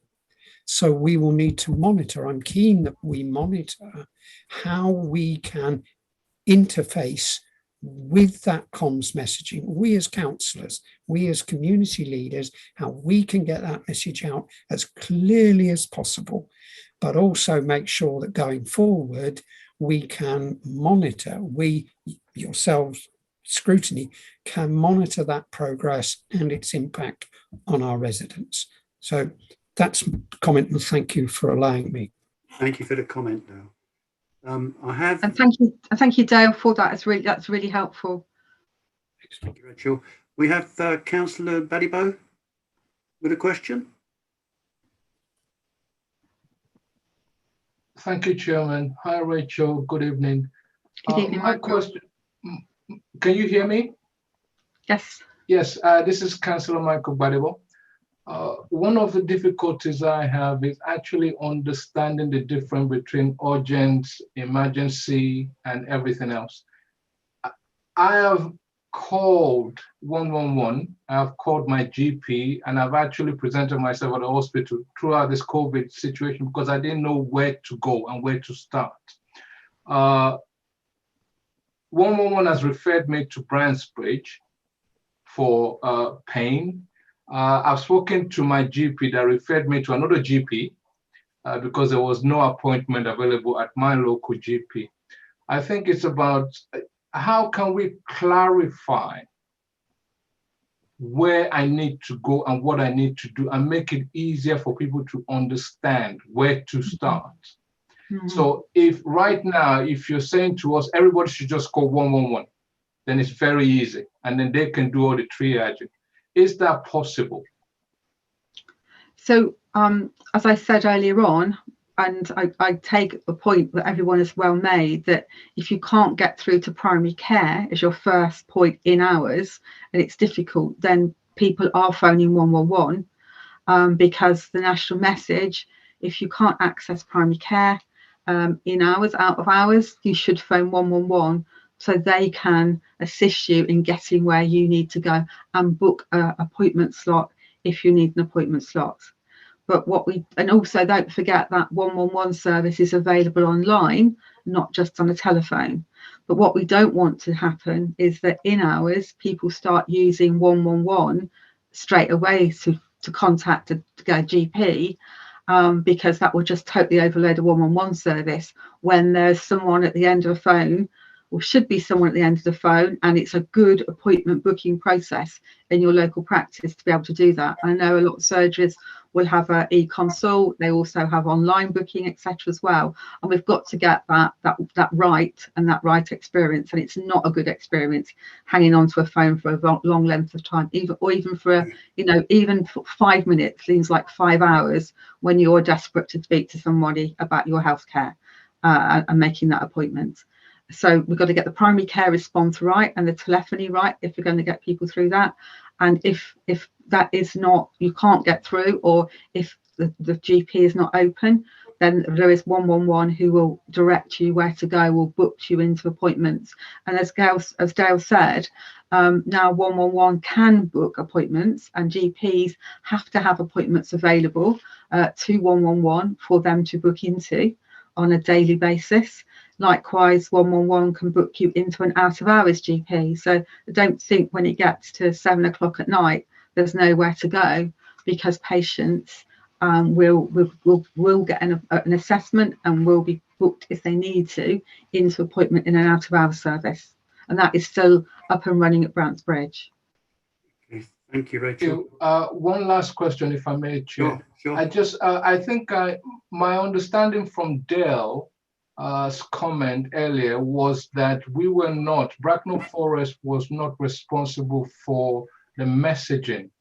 So we will need to monitor. I'm keen that we monitor how we can interface with that comms messaging, we as councillors, we as community leaders, how we can get that message out as clearly as possible, but also make sure that going forward, we can monitor, we yourselves, Scrutiny, can monitor that progress and its impact on our residents. So that's a comment, and thank you for allowing me. Thank you for the comment, Dale. And thank you, Dale, for that. That's really helpful. Thank you, Rachel. We have Councillor Badibo with a question. Thank you, Chairman. Hi, Rachel. Good evening. Good evening, my question. Can you hear me? Yes. Yes. This is Councillor Michael Badibo. One of the difficulties I have is actually understanding the difference between urgent, emergency, and everything else. I have called 111, I have called my GP, and I've actually presented myself at the hospital throughout this COVID situation because I didn't know where to go and where to start. 111 has referred me to Brandsbridge for pain. I've spoken to my GP that referred me to another GP because there was no appointment available at my local GP. I think it's about how can we clarify where I need to go and what I need to do and make it easier for people to understand where to start. Mm-hmm. So if right now, if you're saying to us, everybody should just call 111, then it's very easy. And then they can do all the triaging. Is that possible? So, as I said earlier on, and I take the point that everyone has well made, that if you can't get through to primary care as your first point in hours, and it's difficult, then people are phoning 111 because the national message, if you can't access primary care in hours, out of hours, you should phone 111. So they can assist you in getting where you need to go and book an appointment slot if you need an appointment slot. But and also don't forget that 111 service is available online, not just on a telephone. But what we don't want to happen is that in hours, people start using 111 straight away to contact a GP, because that will just totally overload a 111 service when there's someone at the end of a phone, or should be someone at the end of the phone, and it's a good appointment booking process in your local practice to be able to do that. I know a lot of surgeries will have an e-consult, they also have online booking, etc. as well, and we've got to get that right and that right experience. And it's not a good experience hanging on to a phone for a long length of time, even for even for 5 minutes seems like 5 hours when you're desperate to speak to somebody about your healthcare and making that appointment. So we've got to get the primary care response right and the telephony right if we're going to get people through that. And if that is not, you can't get through, or if the GP is not open, then there is 111 who will direct you where to go, will book you into appointments. And as Dale said, now 111 can book appointments, and GPs have to have appointments available to 111 for them to book into on a daily basis. Likewise, 111 can book you into an out of hours GP. So I don't think when it gets to 7 o'clock at night, there's nowhere to go, because patients will get an assessment and will be booked if they need to into appointment in an out of hours service. And that is still up and running at Brant's-Bridge. Okay, thank you, Rachel. One last question, if I may, Chair. Sure. I think my understanding from Dale's comment earlier was that Bracknell Forest was not responsible for the messaging.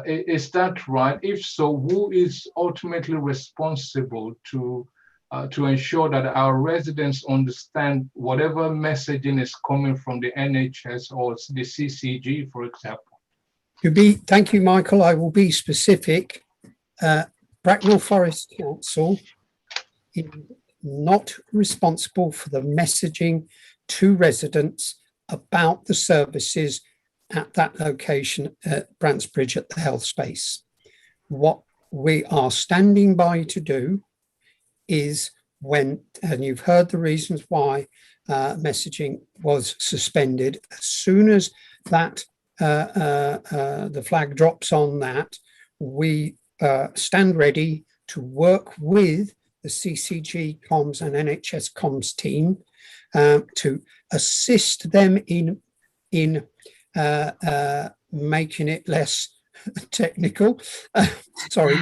Is that right? If so, who is ultimately responsible to ensure that our residents understand whatever messaging is coming from the NHS or the CCG, for example? Thank you, Michael. I will be specific. Bracknell Forest Council is not responsible for the messaging to residents about the services at that location at Brant's-Bridge at the health space. What we are standing by to do is and you've heard the reasons why messaging was suspended, as soon as that the flag drops on that, we stand ready to work with the CCG comms and NHS comms team to assist them in making it less technical, sorry,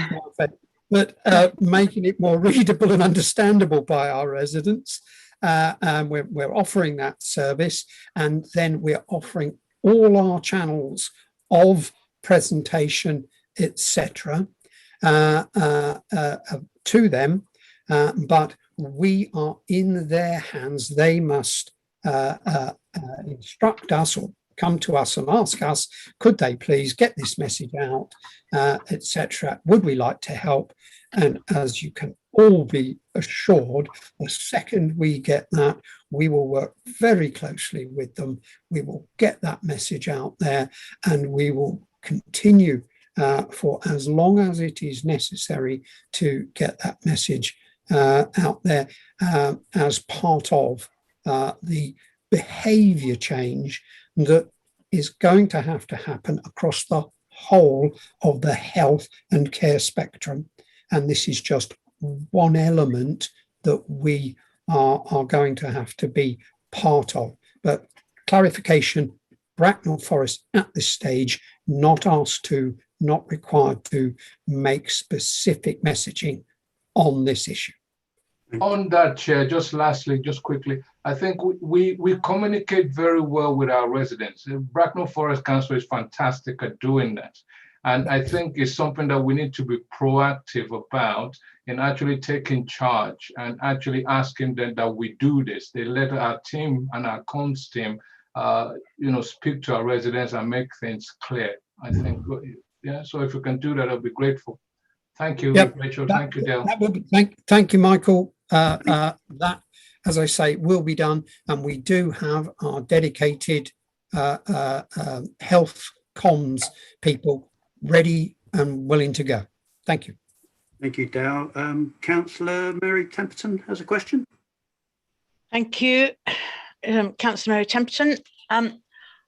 but making it more readable and understandable by our residents. And we're offering that service, and then we're offering all our channels of presentation, etc., to them, but we are in their hands. They must instruct us or come to us and ask us, could they please get this message out, etc. Would we like to help? And as you can all be assured, the second we get that, we will work very closely with them. We will get that message out there, and we will continue for as long as it is necessary to get that message out there as part of the behaviour change that is going to have to happen across the whole of the health and care spectrum. And this is just one element that we are going to have to be part of. But clarification, Bracknell Forest at this stage, not asked to, not required to make specific messaging on this issue. On that, Chair, just lastly, just quickly, I think we communicate very well with our residents. Bracknell Forest Council is fantastic at doing that. And I think it's something that we need to be proactive about in actually taking charge and actually asking them that we do this. They let our team and our comms team, speak to our residents and make things clear. I think, yeah, so if we can do that, I'll be grateful. Thank you, yep. Rachel. Thank you, Dale. Thank you, Michael. That, as I say, will be done, and we do have our dedicated health comms people ready and willing to go. Thank you. Thank you, Dale. Councillor Mary Temperton has a question. Thank you, Councillor Mary Temperton.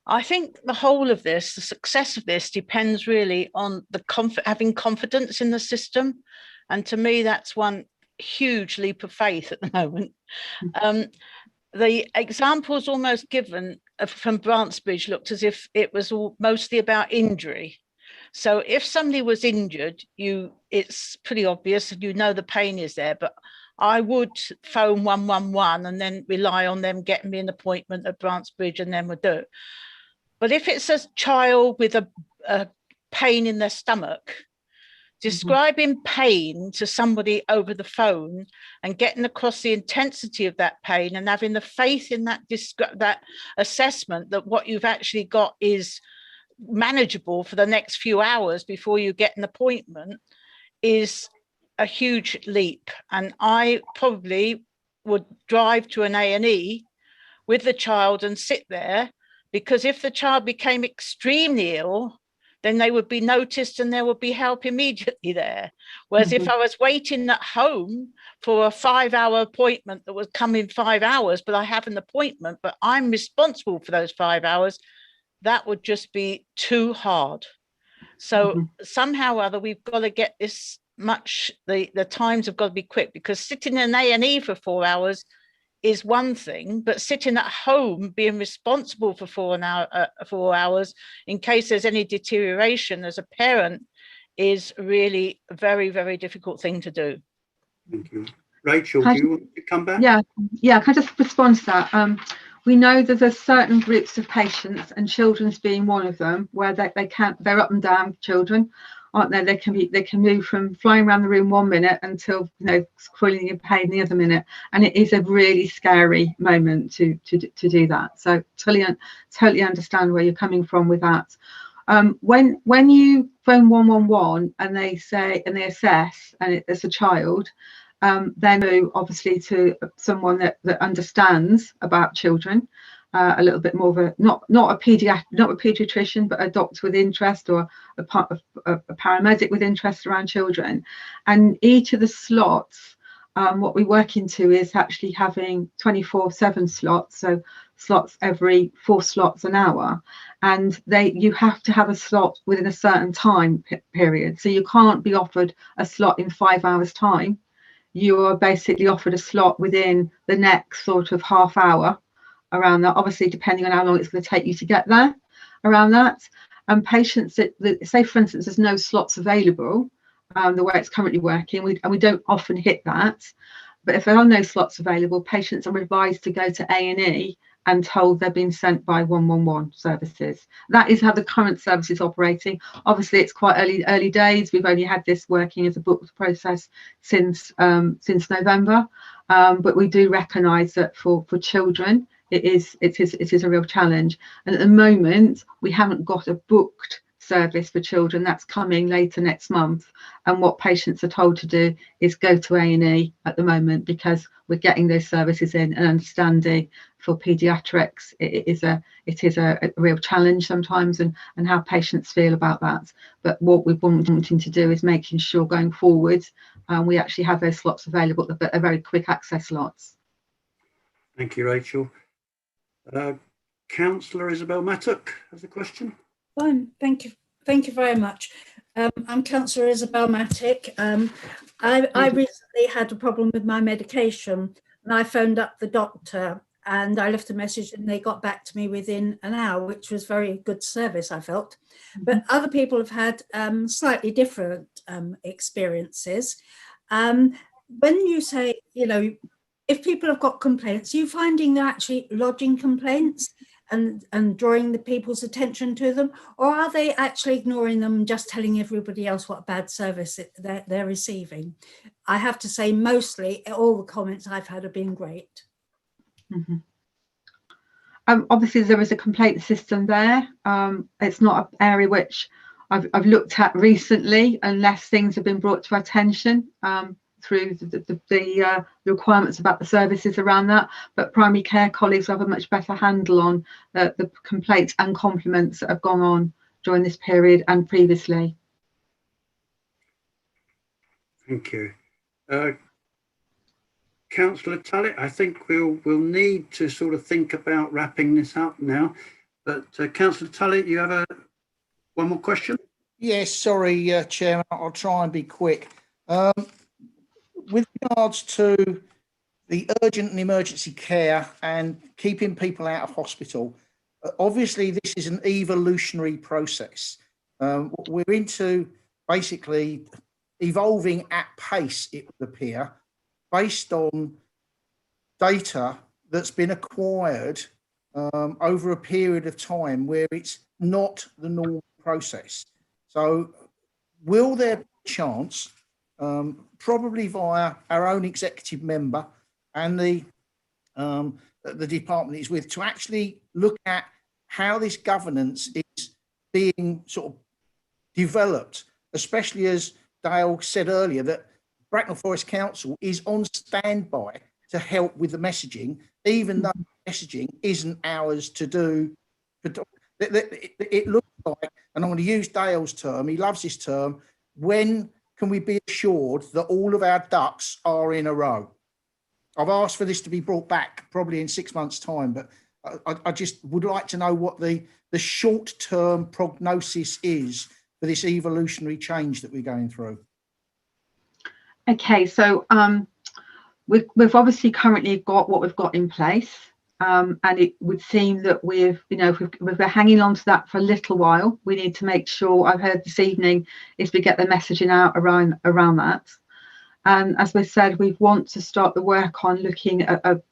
I think the whole of this, the success of this, depends really on the having confidence in the system, and to me, that's one huge leap of faith at the moment. The examples almost given from Brant's-Bridge looked as if it was all mostly about injury. So if somebody was injured, it's pretty obvious and you know the pain is there, but I would phone 111 and then rely on them getting me an appointment at Brant's-Bridge, and then would do it. But if it's a child with a pain in their stomach, Describing pain to somebody over the phone and getting across the intensity of that pain and having the faith in that assessment that what you've actually got is manageable for the next few hours before you get an appointment is a huge leap. And I probably would drive to an A&E with the child and sit there, because if the child became extremely ill, then they would be noticed and there would be help immediately there. Whereas if I was waiting at home for a 5-hour appointment that would come in 5 hours, but I have an appointment, but I'm responsible for those 5 hours, that would just be too hard. So somehow or other, we've got to get this much, the times have got to be quick, because sitting in an A&E for 4 hours is one thing, but sitting at home being responsible for 4 hours in case there's any deterioration as a parent is really a very, very difficult thing to do. Thank you. Rachel, do you want to come back? Yeah, can I just respond to that? We know that there's certain groups of patients, and children's being one of them, where they're up and down children, aren't they? They can move from flying around the room 1 minute until, you know, squealing in pain the other minute, and it is a really scary moment to do that. So totally understand where you're coming from with that. When you phone 111 and they assess, and it's a child, then move obviously to someone that understands about children, a little bit more of a not a pediatrician, but a doctor with interest, or a paramedic with interest around children. And each of the slots, what we work into is actually having 24/7 slots, so slots every 4 slots an hour, and you have to have a slot within a certain time period. So you can't be offered a slot in 5 hours time. You are basically offered a slot within the next sort of half hour around that, obviously depending on how long it's going to take you to get there around that. And patients that say, for instance, there's no slots available, the way it's currently working, and we don't often hit that, but if there are no slots available, patients are advised to go to A&E and told they're being sent by 111 services. That is how the current service is operating. Obviously, it's quite early days. We've only had this working as a booked process since November, but we do recognise that for children, it is a real challenge. And at the moment, we haven't got a booked service for children. That's coming later next month. And what patients are told to do is go to A&E at the moment, because we're getting those services in, and understanding for paediatrics, it is a real challenge sometimes, and how patients feel about that. But what we're wanting to do is making sure going forward, we actually have those slots available, but are very quick access slots. Thank you, Rachel. Councillor Isabel Mattock has a question. Fine, thank you very much. I'm Councillor Isabel Mattock. I recently had a problem with my medication, and I phoned up the doctor and I left a message, and they got back to me within an hour, which was very good service, I felt. But other people have had slightly different experiences. When you say, you know, if people have got complaints, are you finding they're actually lodging complaints and drawing the people's attention to them, or are they actually ignoring them and just telling everybody else what a bad service they're receiving? I have to say, mostly all the comments I've had have been great. Obviously, there is a complaint system there. It's not an area which I've looked at recently, unless things have been brought to our attention through the requirements about the services around that. But primary care colleagues have a much better handle on the complaints and compliments that have gone on during this period and previously. Thank you. Councillor Tullett, I think we'll need to sort of think about wrapping this up now. But Councillor Tullett, you have one more question? Yes, sorry, Chairman, I'll try and be quick. With regards to the urgent and emergency care and keeping people out of hospital, obviously this is an evolutionary process. We're into basically evolving at pace, it would appear, based on data that's been acquired over a period of time where it's not the normal process. So will there be chance, probably via our own executive member and the department it's with, to actually look at how this governance is being sort of developed, especially as Dale said earlier, that Bracknell Forest Council is on standby to help with the messaging, even though messaging isn't ours to do. It looks like, and I'm going to use Dale's term, he loves this term, when can we be assured that all of our ducks are in a row? I've asked for this to be brought back probably in 6 months' time, but I just would like to know what the short-term prognosis is for this evolutionary change that we're going through. Okay, so we've obviously currently got what we've got in place, and it would seem that we've been hanging on to that for a little while. We need to make sure, I've heard this evening, is we get the messaging out around that. And as we said, we want to start the work on looking at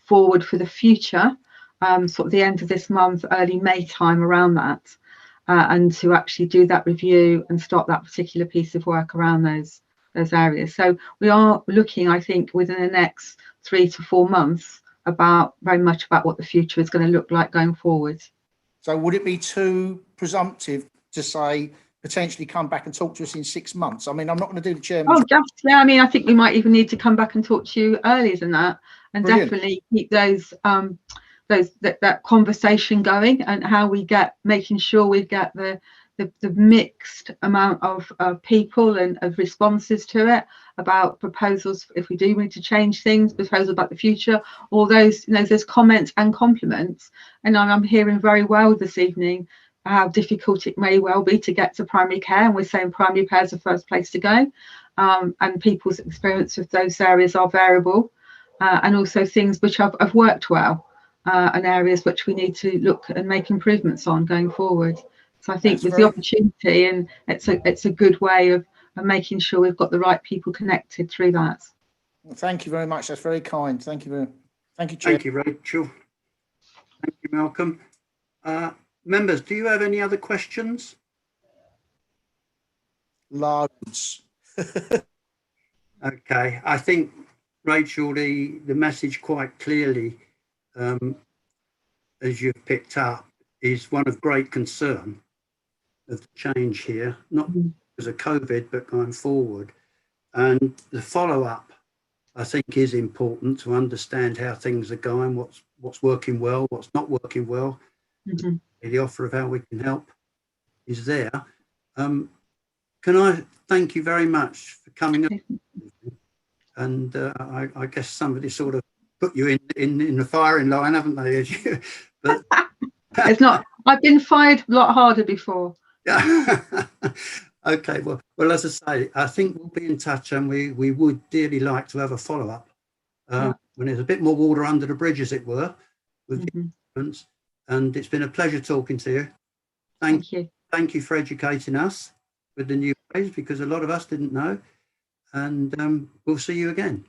forward for the future, sort of the end of this month, early May time around that, and to actually do that review and start that particular piece of work around those areas. So we are looking, I think, within the next 3 to 4 months very much about what the future is going to look like going forward. So would it be too presumptive to say potentially come back and talk to us in 6 months? I mean, I'm not going to do the chairman. Oh, just, yeah, I mean, I think we might even need to come back and talk to you earlier than that, and Brilliant. definitely keep that conversation going, and how we making sure we get the mixed amount of people and of responses to it, about proposals if we do need to change things, proposals about the future, all those, there's comments and compliments. And I'm hearing very well this evening how difficult it may well be to get to primary care, and we're saying primary care is the first place to go, and people's experience of those areas are variable, and also things which have worked well, and areas which we need to look and make improvements on going forward. So I think with the opportunity, and it's a good way of making sure we've got the right people connected through that. Well, thank you very much. That's very kind. Thank you, Chair. Thank you, Rachel. Thank you, Malcolm. Members, do you have any other questions? Loads. Okay, I think, Rachel, the message quite clearly, as you've picked up, is one of great concern of the change here, not because of COVID, but going forward. And the follow-up, I think, is important to understand how things are going, what's working well, what's not working well. The offer of how we can help is there. Can I thank you very much for coming up? And I guess somebody sort of put you in the firing line, haven't they? But it's not. I've been fired a lot harder before. Yeah. Okay. Well, as I say, I think we'll be in touch, and we would dearly like to have a follow-up when there's a bit more water under the bridge, as it were, with the difference. And it's been a pleasure talking to you. Thank you. Thank you for educating us with the new ways, because a lot of us didn't know. And we'll see you again.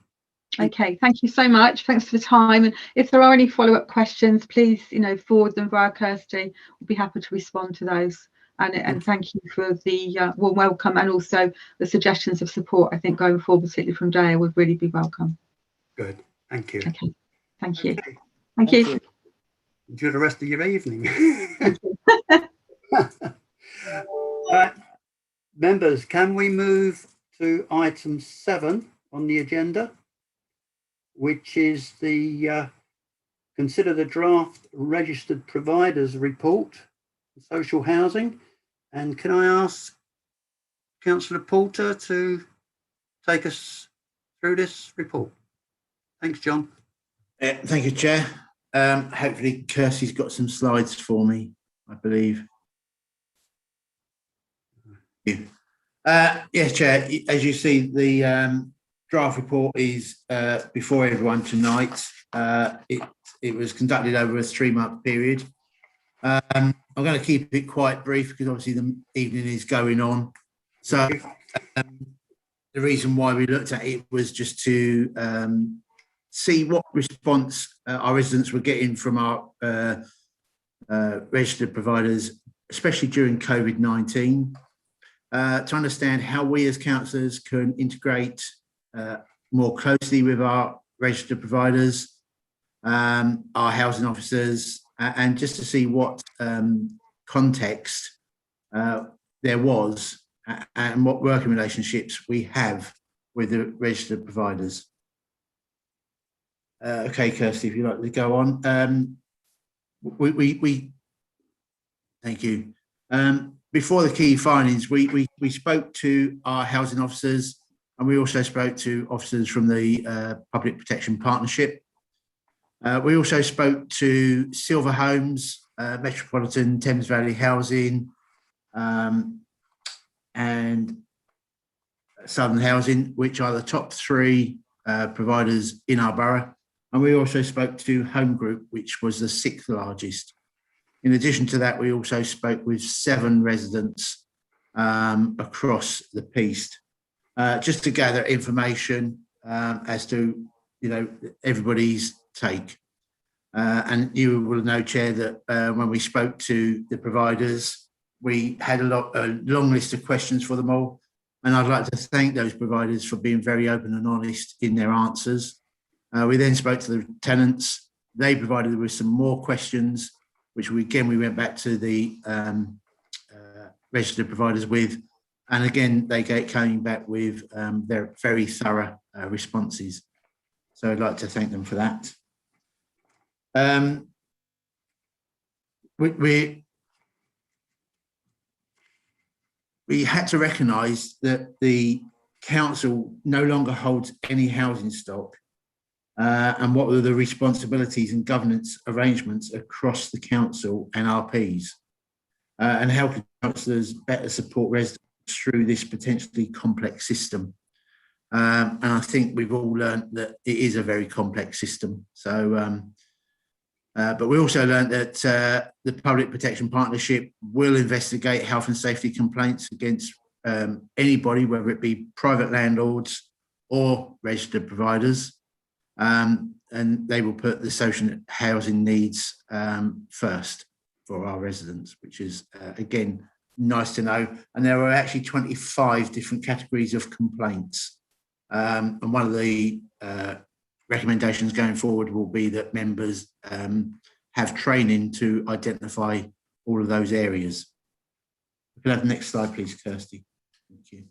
Okay, thank you so much. Thanks for the time. And if there are any follow-up questions, please, forward them via Kirsty. We'll be happy to respond to those. And thank you for the warm welcome, and also the suggestions of support. I think going forward, particularly from Dale, would really be welcome. Good. Thank you. Okay. Thank you. Thank you. Enjoy the rest of your evening. Right. Members, can we move to item 7 on the agenda, which is the consider the draft registered providers report for social housing. And can I ask Councillor Porter to take us through this report? Thanks, John. Thank you, Chair. Hopefully Kirsty's got some slides for me, I believe. Yes, Chair, as you see, the draft report is before everyone tonight. It was conducted over a 3-month period. I'm going to keep it quite brief because obviously the evening is going on. So the reason why we looked at it was just to see what response our residents were getting from our registered providers, especially during COVID-19. to understand how we as councillors can integrate more closely with our registered providers, our housing officers, and just to see what context there was and what working relationships we have with the registered providers. Okay, Kirsty, if you'd like to go on. Thank you. Before the key findings, we spoke to our housing officers, and we also spoke to officers from the Public Protection Partnership. We also spoke to Silver Homes, Metropolitan Thames Valley Housing, and Southern Housing, which are the top 3 providers in our borough. And we also spoke to Home Group, which was the 6th largest. In addition to that, we also spoke with 7 residents across the piece, just to gather information as to, everybody's take. And you will know, Chair, that when we spoke to the providers, we had a long list of questions for them all. And I'd like to thank those providers for being very open and honest in their answers. We then spoke to the tenants. They provided us with some more questions, which we went back to the registered providers with. And again, they came back with their very thorough responses. So I'd like to thank them for that. We had to recognise that the council no longer holds any housing stock, and what were the responsibilities and governance arrangements across the council and RPs, and how can councillors better support residents through this potentially complex system. And I think we've all learned that it is a very complex system. So, but we also learned that the Public Protection Partnership will investigate health and safety complaints against anybody, whether it be private landlords or registered providers. And they will put the social housing needs first for our residents, which is, again, nice to know. And there are actually 25 different categories of complaints. And one of the recommendations going forward will be that members have training to identify all of those areas. We can have the next slide, please, Kirsty. Thank you.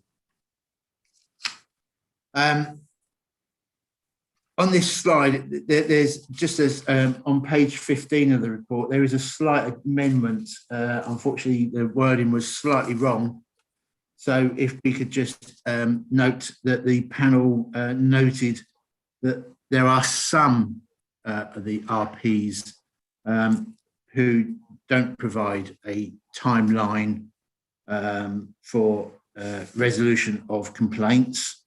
On this slide, there's just as on page 15 of the report, there is a slight amendment. Unfortunately, the wording was slightly wrong. So if we could just note that the panel noted that there are some of the RPs who don't provide a timeline for resolution of complaints.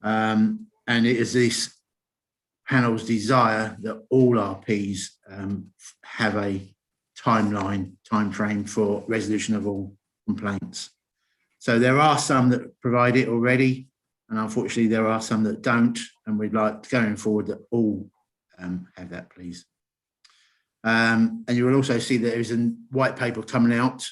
And it is this panel's desire that all RPs have a timeframe for resolution of all complaints. So there are some that provide it already, and unfortunately there are some that don't, and we'd like going forward that all have that, please. And you will also see that there is a white paper coming out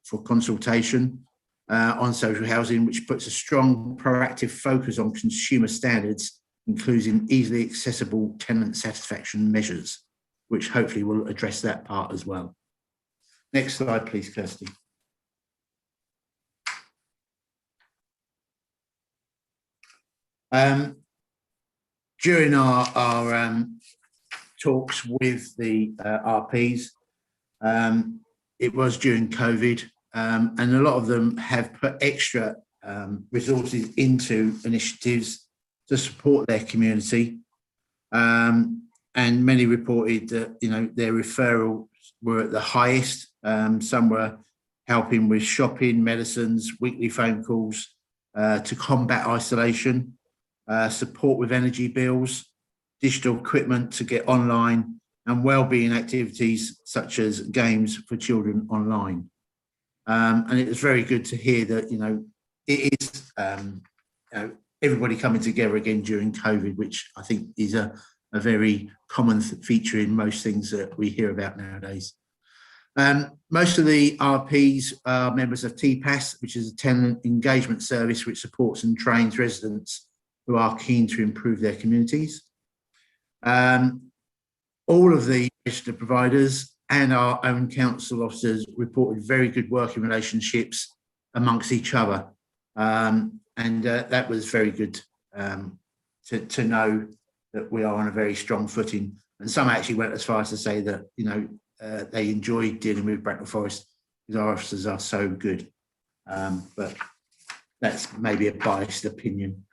for consultation on social housing, which puts a strong proactive focus on consumer standards, including easily accessible tenant satisfaction measures, which hopefully will address that part as well. Next slide, please, Kirsty. During our talks with the RPs, it was during COVID, and a lot of them have put extra resources into initiatives to support their community, and many reported that their referrals were at the highest. Some were helping with shopping, medicines, weekly phone calls to combat isolation, support with energy bills, digital equipment to get online, and wellbeing activities such as games for children online. And it was very good to hear that it is everybody coming together again during COVID, which I think is a very common feature in most things that we hear about nowadays. Most of the RPs are members of TPAS, which is a tenant engagement service which supports and trains residents who are keen to improve their communities. All of the registered providers and our own council officers reported very good working relationships amongst each other. That was very good to know that we are on a very strong footing. And some actually went as far as to say that, you know, they enjoyed dealing with Bracknell Forest because our officers are so good. But that's maybe a biased opinion.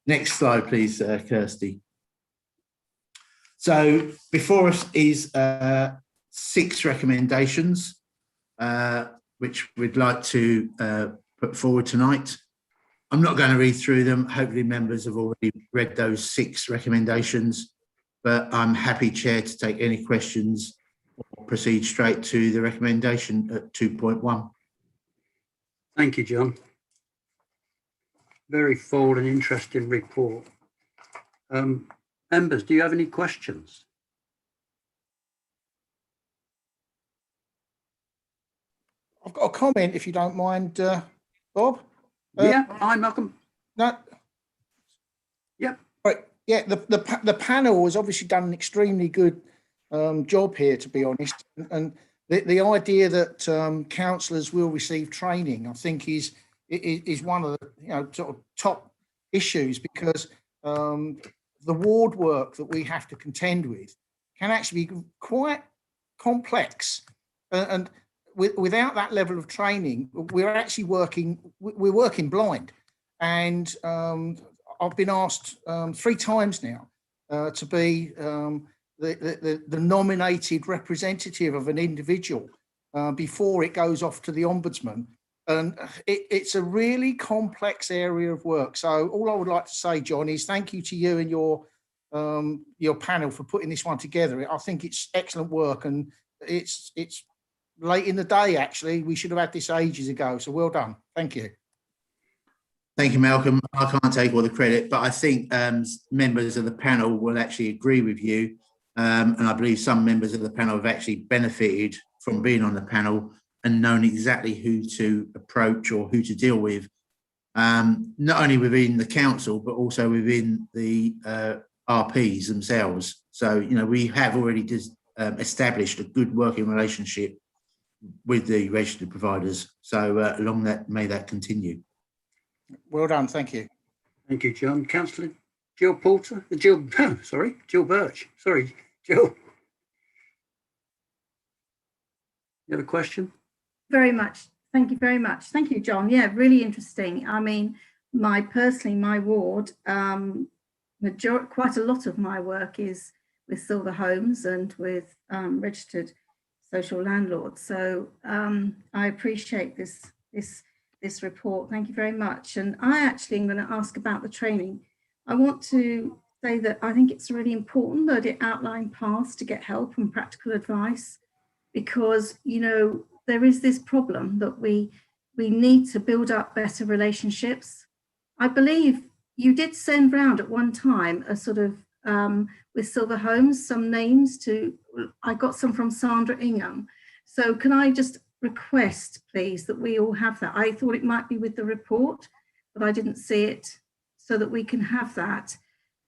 Next slide, please, Kirsty. So before us is 6 recommendations, which we'd like to put forward tonight. I'm not going to read through them. Hopefully members have already read those 6 recommendations, but I'm happy, Chair, to take any questions or proceed straight to the recommendation at 2.1. Thank you, John. Very full and interesting report. Members, do you have any questions? I've got a comment, if you don't mind, Bob. Yeah, hi, Malcolm. No. Yep. Right. Yeah, the panel has obviously done an extremely good job here, to be honest. And the idea that councillors will receive training, I think, is one of the sort of top issues, because the ward work that we have to contend with can actually be quite complex, and without that level of training, we're actually working blind. And I've been asked 3 times now to be the nominated representative of an individual before it goes off to the Ombudsman. And it's a really complex area of work. So all I would like to say, John, is thank you to you and your panel for putting this one together. I think it's excellent work, and it's late in the day, actually. We should have had this ages ago. So well done. Thank you. Thank you, Malcolm. I can't take all the credit, but I think members of the panel will actually agree with you. And I believe some members of the panel have actually benefited from being on the panel and known exactly who to approach or who to deal with, not only within the council, but also within the RPs themselves. So, you know, we have already established a good working relationship with the registered providers. So along that, may that continue. Well done. Thank you. Thank you, John. Councillor Jill Porter, Jill Birch. Sorry, Jill. You have a question? Very much. Thank you very much. Thank you, John. Yeah, really interesting. I mean, my ward, quite a lot of my work is with Silver Homes and with registered social landlords. So I appreciate this report. Thank you very much. And I actually am going to ask about the training. I want to say that I think it's really important that it outline paths to get help and practical advice, because, you know, there is this problem that we need to build up better relationships. I believe you did send round at one time a sort of, with Silver Homes, some names to, I got some from Sandra Ingham. So can I just request, please, that we all have that? I thought it might be with the report, but I didn't see it, so that we can have that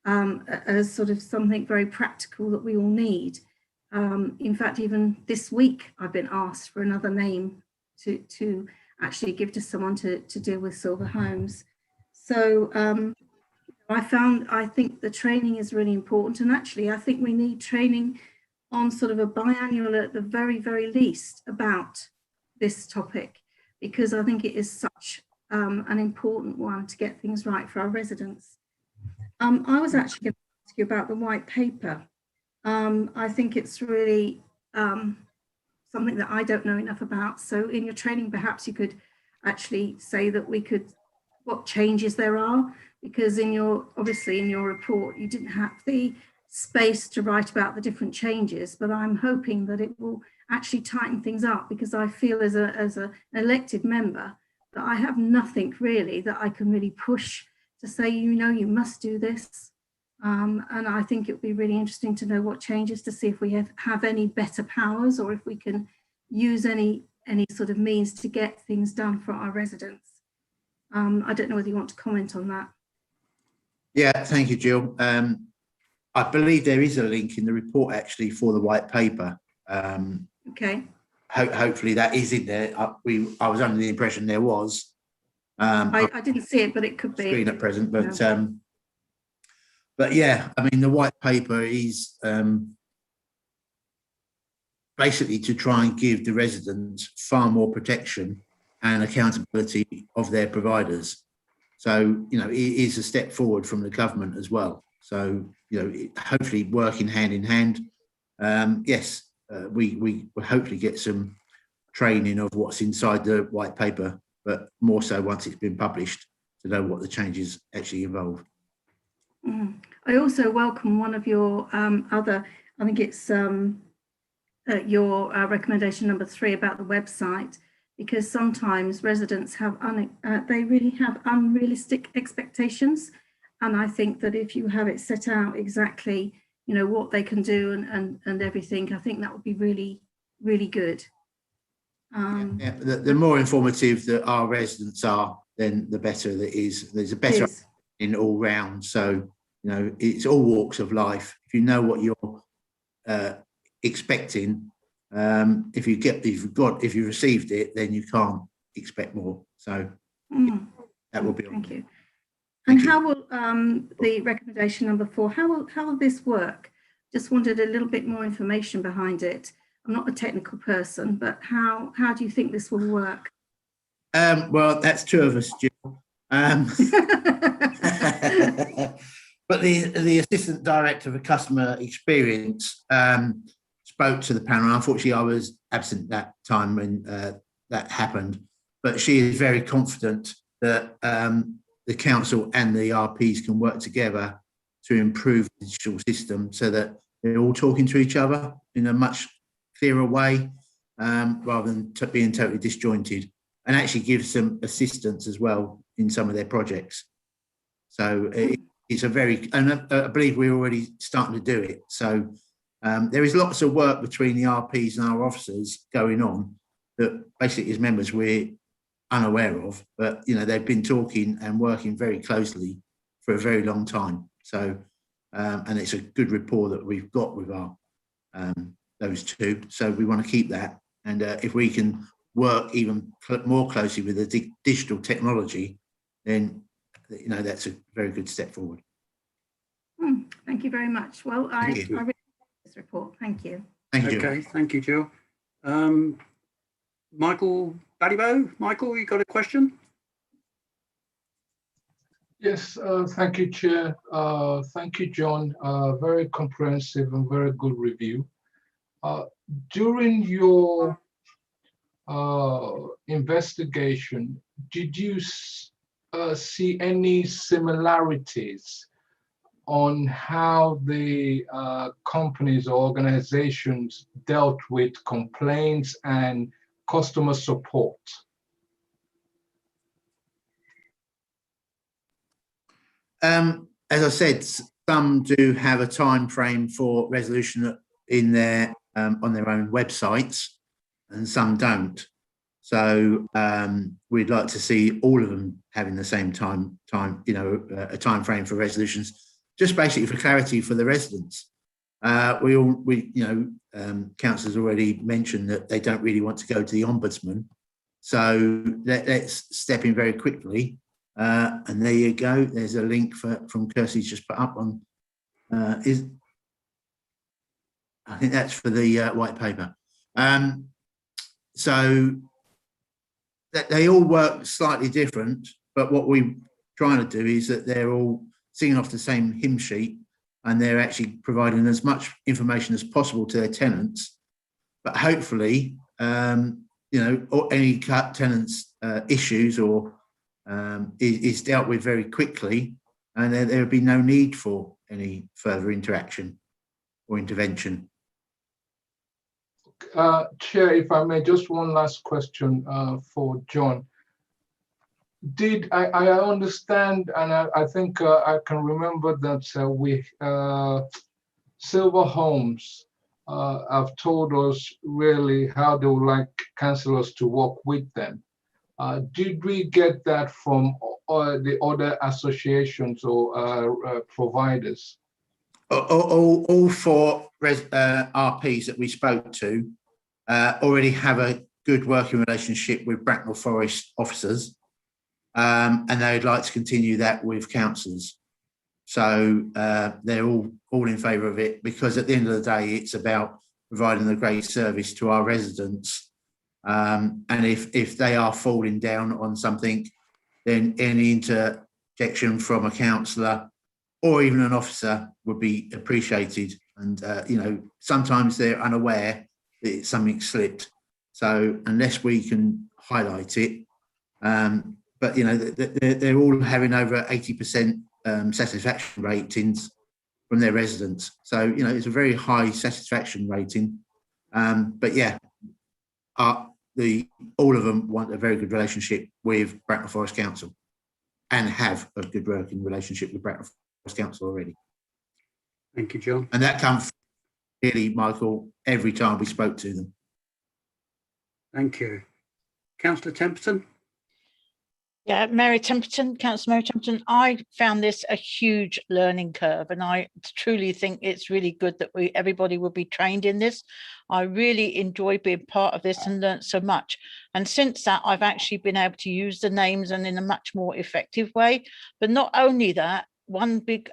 as sort of something very practical that we all need. In fact, even this week, I've been asked for another name to actually give to someone to deal with Silver Homes. So I think the training is really important. And actually, I think we need training on sort of a biannual at the very, very least about this topic, because I think it is such an important one to get things right for our residents. I was actually going to ask you about the white paper. I think it's really something that I don't know enough about. So in your training, perhaps you could actually say that what changes there are, because obviously in your report, you didn't have the space to write about the different changes, but I'm hoping that it will actually tighten things up, because I feel as an elected member that I have nothing really that I can really push to say, you know, you must do this. And I think it would be really interesting to know what changes, to see if we have any better powers, or if we can use any sort of means to get things done for our residents. I don't know whether you want to comment on that. Yeah, thank you, Jill. I believe there is a link in the report actually for the white paper. Okay. Hopefully that is in there. I was under the impression there was. I didn't see it, but it could be. Screen at present, but yeah. But yeah, I mean, the white paper is basically to try and give the residents far more protection and accountability of their providers. So, you know, it is a step forward from the government as well. So, you know, hopefully working hand in hand. Yes, we will hopefully get some training of what's inside the white paper, but more so once it's been published to know what the changes actually involve. I also welcome one of your other, I think it's your recommendation number 3 about the website, because sometimes residents have, they really have unrealistic expectations. And I think that if you have it set out exactly, you know, what they can do and everything, I think that would be really, really good. The more informative that our residents are, then the better it is. There's a better in all round. So, you know, it's all walks of life. If you know what you're expecting, if you received it, then you can't expect more. So that will be. Thank you. And how will the recommendation number 4? How will this work? Just wanted a little bit more information behind it. I'm not a technical person, but how do you think this will work? Well, that's 2 of us, Jill. But the assistant director of customer experience spoke to the panel. Unfortunately, I was absent that time when that happened, but she is very confident that the council and the RPs can work together to improve the digital system so that they're all talking to each other in a much clearer way, rather than being totally disjointed, and actually give some assistance as well in some of their projects. So it's a very, and I believe we're already starting to do it. So there is lots of work between the RPs and our officers going on that basically as members we're unaware of, but you know, they've been talking and working very closely for a very long time. So and it's a good rapport that we've got with our those 2. So we want to keep that, and if we can work even more closely with the digital technology, then you know, that's a very good step forward. Thank you very much. Well, I really like this report. Thank you. Thank you. Okay, thank you, Jill. Michael Badibo, Michael, you got a question? Yes, thank you, Chair. Thank you, John. Very comprehensive and very good review. During your investigation, did you see any similarities on how the companies or organizations dealt with complaints and customer support? As I said, some do have a time frame for resolution in their on their own websites, and some don't. So we'd like to see all of them having the same time, you know, a time frame for resolutions, just basically for clarity for the residents. We you know, councillors already mentioned that they don't really want to go to the ombudsman. So let's step in very quickly. And there you go. There's a link from Kirsty's just put up on. I think that's for the white paper. So that they all work slightly different, but what we're trying to do is that they're all singing off the same hymn sheet, and they're actually providing as much information as possible to their tenants. But hopefully, you know, or any tenants' issues or is dealt with very quickly, and there would be no need for any further interaction or intervention. Chair, if I may, just one last question for John. Did I understand, and I think I can remember that Silver Homes have told us really how they would like councillors to work with them. Did we get that from the other associations or providers? All four RPs that we spoke to already have a good working relationship with Bracknell Forest officers, and they'd like to continue that with councillors. So they're all in favour of it, because at the end of the day, it's about providing a great service to our residents. And if they are falling down on something, then any interjection from a councillor or even an officer would be appreciated. And sometimes they're unaware that something slipped. So unless we can highlight it, but they're all having over 80% satisfaction ratings from their residents. So it's a very high satisfaction rating. But yeah, all of them want a very good relationship with Bracknell Forest Council, and have a good working relationship with Bracknell Forest Council already. Thank you, John. And that comes really, Michael, every time we spoke to them. Thank you. Councillor Templeton? Yeah, Mary Templeton, Councillor Mary Templeton, I found this a huge learning curve, and I truly think it's really good that everybody will be trained in this. I really enjoy being part of this and learnt so much. And since that, I've actually been able to use the names and in a much more effective way. But not only that,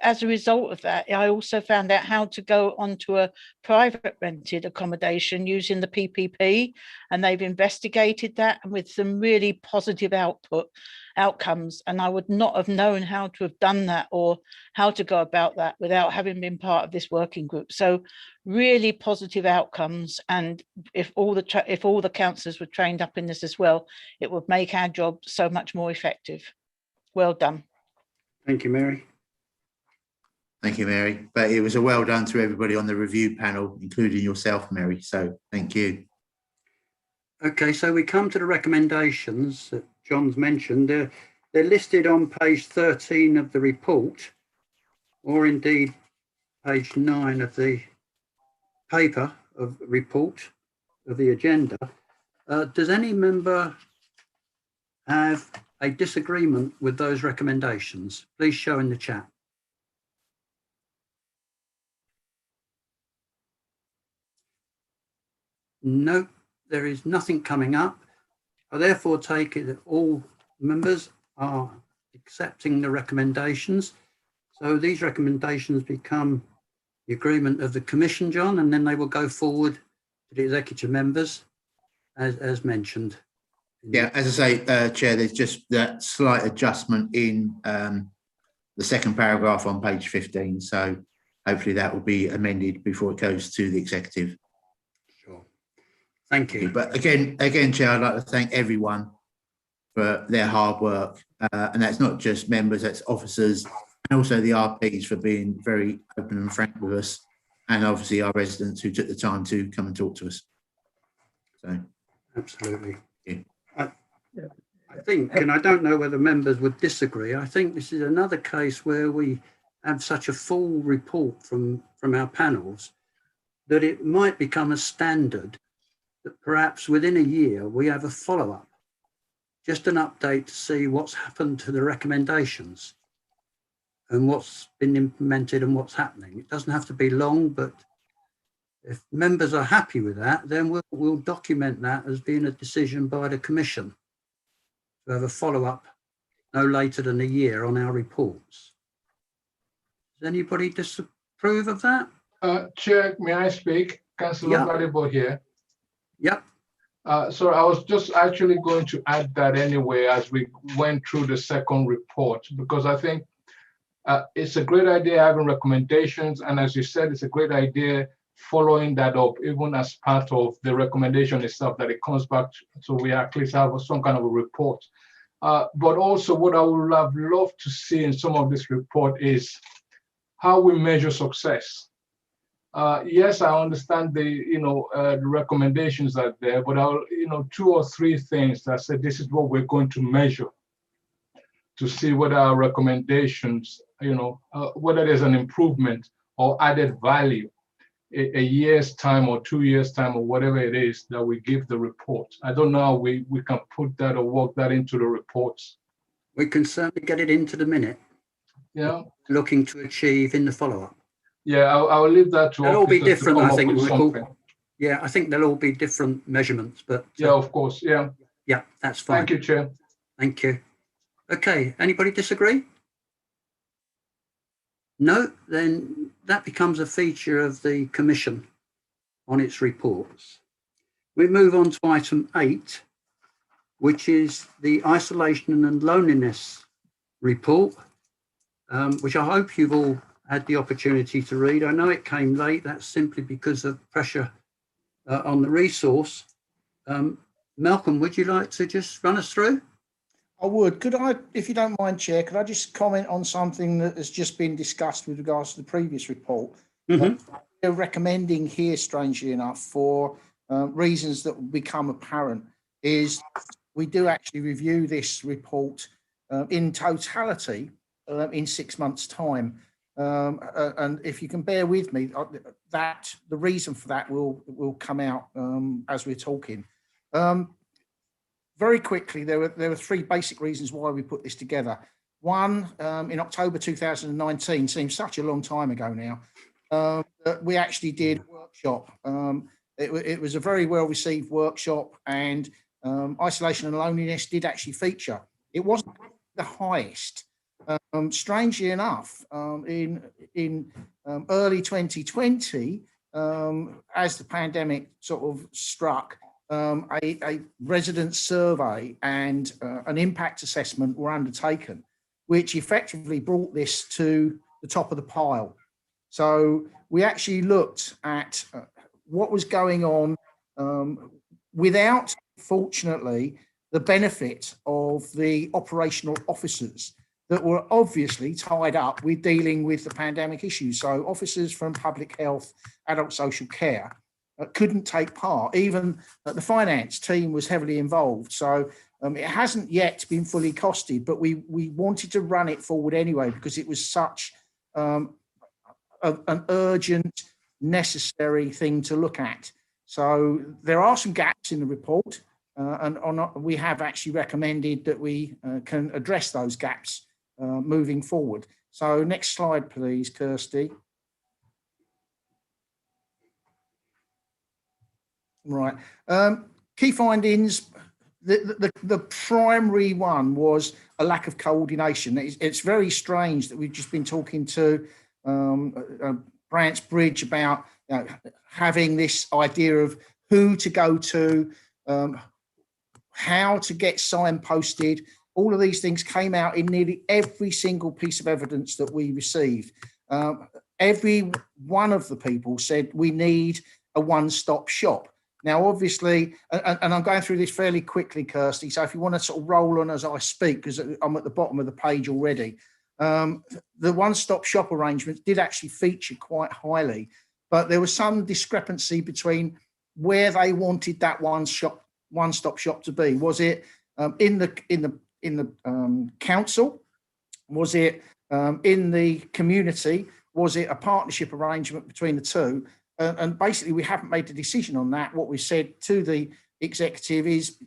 as a result of that, I also found out how to go onto a private rented accommodation using the PPP, and they've investigated that with some really positive outcomes. And I would not have known how to have done that or how to go about that without having been part of this working group. So really positive outcomes. And if all the councillors were trained up in this as well, it would make our job so much more effective. Well done. Thank you, Mary. Thank you, Mary. But it was a well done to everybody on the review panel, including yourself, Mary. So thank you. Okay, so we come to the recommendations that John's mentioned. They're listed on page 13 of the report, or indeed page 9 of the paper of report of the agenda. Does any member have a disagreement with those recommendations? Please show in the chat. No, there is nothing coming up. I therefore take it that all members are accepting the recommendations. So these recommendations become the agreement of the Commission, John, and then they will go forward to the executive members as mentioned. Yeah, as I say, Chair, there's just that slight adjustment in the second paragraph on page 15. So hopefully that will be amended before it goes to the executive. Thank you. But again, Chair, I'd like to thank everyone for their hard work. And that's not just members, that's officers, and also the RPs for being very open and frank with us, and obviously our residents who took the time to come and talk to us. So, absolutely. Yeah. I think, and I don't know whether members would disagree, I think this is another case where we have such a full report from our panels that it might become a standard that perhaps within a year we have a follow-up, just an update to see what's happened to the recommendations and what's been implemented and what's happening. It doesn't have to be long, but if members are happy with that, then we'll document that as being a decision by the Commission to have a follow-up no later than a year on our reports. Does anybody disapprove of that? Chair, may I speak? Councillor Valuable here. Yep. So I was just actually going to add that anyway as we went through the second report, because I think it's a great idea having recommendations, and as you said, it's a great idea following that up, even as part of the recommendation itself, that it comes back so we at least have some kind of a report. But also what I would have loved to see in some of this report is how we measure success. Yes, I understand the recommendations are there, but I'll 2 or 3 things that said this is what we're going to measure to see whether our recommendations, whether there's an improvement or added value. a year's time or 2 years time or whatever it is that we give the report. I don't know how we can put that or work that into the reports. We can certainly get it into the minute. Yeah. Looking to achieve in the follow-up. Yeah, I'll leave that to They'll all be officers to different, come I up think, with Michael. something. Yeah, I think they'll all be different measurements, but Yeah, of course. Yeah. yeah, that's fine. Thank you, Chair. Thank you. Okay, anybody disagree? No, then that becomes a feature of the Commission on its reports. We move on to item 8, which is the isolation and loneliness report, which I hope you've all had the opportunity to read. I know it came late. That's simply because of pressure on the resource. Malcolm, would you like to just run us through? I would. Could I, if you don't mind, Chair, could I just comment on something that has just been discussed with regards to the previous report? We're recommending here, strangely enough, for reasons that will become apparent, is we do actually review this report in totality in 6 months' time. And if you can bear with me, that the reason for that will come out as we're talking. Very quickly, there were 3 basic reasons why we put this together. One, in October 2019, seems such a long time ago now, that we actually did a workshop. It was a very well received workshop, and isolation and loneliness did actually feature. It wasn't the highest. Strangely enough, in early 2020, as the pandemic sort of struck, a resident survey and an impact assessment were undertaken, which effectively brought this to the top of the pile. So we actually looked at what was going on without, fortunately, the benefit of the operational officers that were obviously tied up with dealing with the pandemic issues. So officers from public health, adult social care, couldn't take part. Even the finance team was heavily involved. So it hasn't yet been fully costed, but we wanted to run it forward anyway because it was such an urgent, necessary thing to look at. So there are some gaps in the report, and we have actually recommended that we can address those gaps moving forward. So next slide, please, Kirsty. Right. Key findings. The primary one was a lack of coordination. It's very strange that we've just been talking to Brant's Bridge about having this idea of who to go to, how to get signposted. All of these things came out in nearly every single piece of evidence that we received. Every one of the people said we need a one-stop shop. Now, obviously, and I'm going through this fairly quickly, Kirsty, so if you want to sort of roll on as I speak, because I'm at the bottom of the page already, the one-stop shop arrangements did actually feature quite highly, but there was some discrepancy between where they wanted that one-stop shop to be. Was it in the council? Was it in the community? Was it a partnership arrangement between the two? And basically, we haven't made a decision on that. What we said to the executive is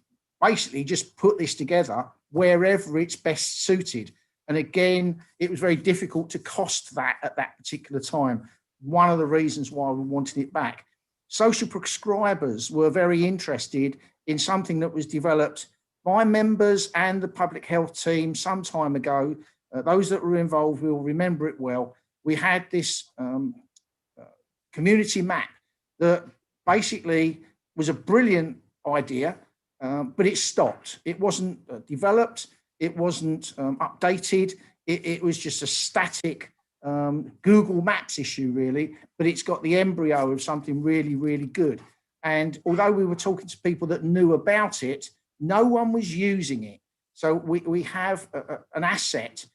basically just put this together wherever it's best suited. And again, it was very difficult to cost that at that particular time. One of the reasons why we wanted it back. Social prescribers were very interested in something that was developed by members and the public health team some time ago. Those that were involved will remember it well. We had this community map that basically was a brilliant idea, but it stopped. It wasn't developed. It wasn't updated. It was just a static Google Maps issue, really, but it's got the embryo of something really, really good. And although we were talking to people that knew about it, no one was using it. So we have an asset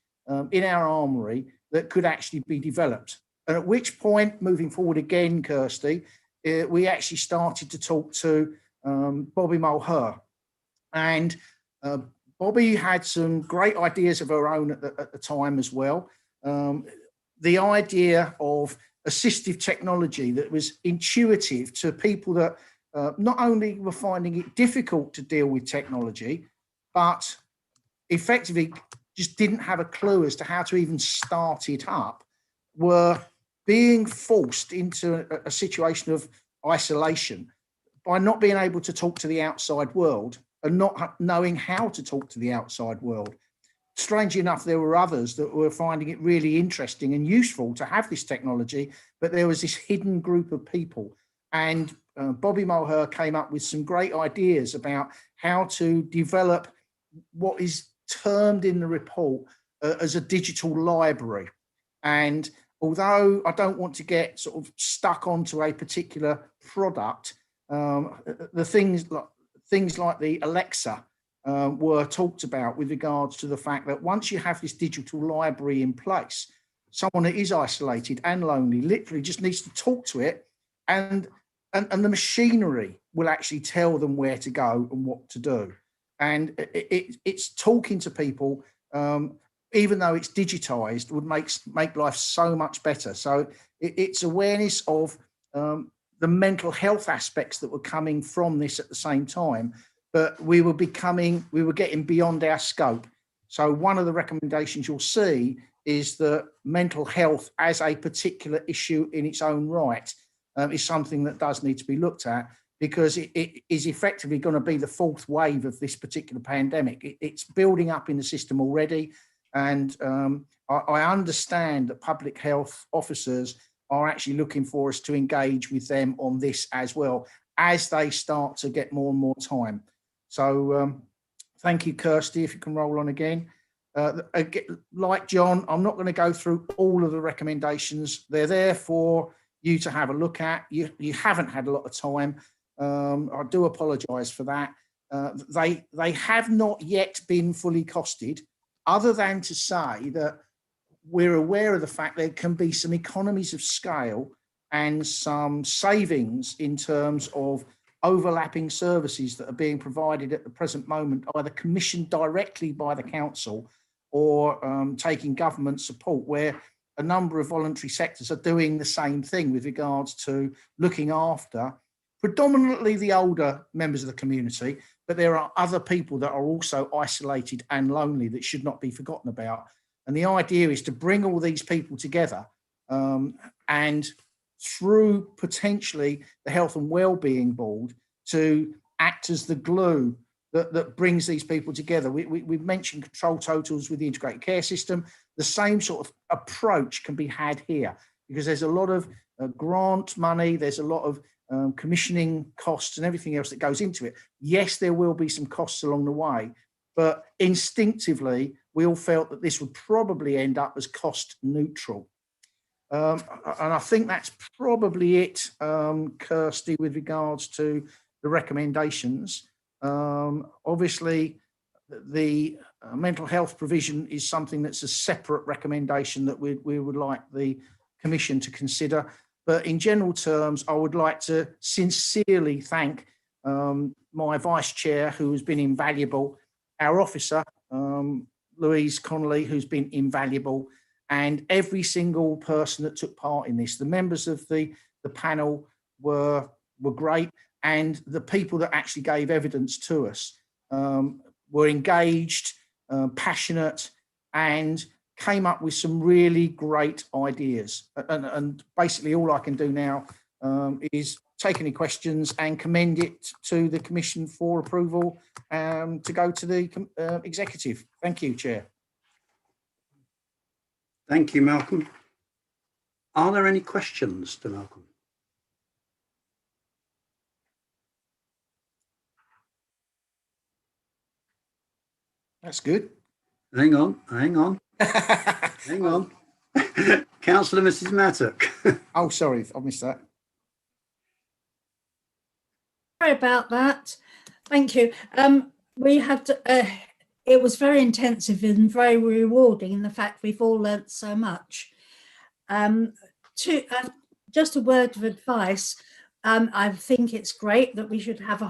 in our armory that could actually be developed. And at which point, moving forward again, Kirsty, we actually started to talk to Bobby Mulher. And Bobby had some great ideas of her own at the time as well. The idea of assistive technology that was intuitive to people that not only were finding it difficult to deal with technology, but effectively just didn't have a clue as to how to even start it up, were being forced into a situation of isolation by not being able to talk to the outside world and not knowing how to talk to the outside world. Strangely enough, there were others that were finding it really interesting and useful to have this technology, but there was this hidden group of people. And Bobby Mulher came up with some great ideas about how to develop what is termed in the report as a digital library. And although I don't want to get sort of stuck onto a particular product, the things like the Alexa were talked about with regards to the fact that once you have this digital library in place, someone that is isolated and lonely literally just needs to talk to it, and the machinery will actually tell them where to go and what to do. And it's talking to people, even though it's digitized, would make life so much better. So it's awareness of the mental health aspects that were coming from this at the same time, but we were getting beyond our scope. So one of the recommendations you'll see is that mental health as a particular issue in its own right is something that does need to be looked at, because it is effectively going to be the fourth wave of this particular pandemic. It's building up in the system already. And I understand that public health officers are actually looking for us to engage with them on this as well, as they start to get more and more time. So thank you, Kirsty, if you can roll on again. Like John, I'm not going to go through all of the recommendations. They're there for you to have a look at. You haven't had a lot of time. I do apologise for that. They have not yet been fully costed, other than to say that we're aware of the fact there can be some economies of scale and some savings in terms of overlapping services that are being provided at the present moment, either commissioned directly by the council or taking government support, where a number of voluntary sectors are doing the same thing with regards to looking after predominantly the older members of the community, but there are other people that are also isolated and lonely that should not be forgotten about. And the idea is to bring all these people together and through potentially the Health and Wellbeing Board to act as the glue that brings these people together. We've mentioned control totals with the integrated care system. The same sort of approach can be had here, because there's a lot of grant money, there's a lot of commissioning costs and everything else that goes into it. Yes, there will be some costs along the way, but instinctively, we all felt that this would probably end up as cost neutral. And I think that's probably it, Kirsty, with regards to the recommendations. Obviously, the mental health provision is something that's a separate recommendation that we would like the Commission to consider. But in general terms, I would like to sincerely thank my Vice Chair, who has been invaluable, our officer, Louise Connolly, who's been invaluable, and every single person that took part in this. The members of the panel were great, and the people that actually gave evidence to us were engaged, passionate, and came up with some really great ideas. And basically all I can do now is take any questions and commend it to the Commission for approval to go to the Executive. Thank you, Chair. Thank you, Malcolm. Are there any questions to Malcolm? That's good. Hang on. Hang on. Councillor Mrs. Mattock. Oh, sorry, I missed that. Sorry about that. Thank you. We had it was very intensive and very rewarding in the fact we've all learnt so much. Just a word of advice. I think it's great that we should have a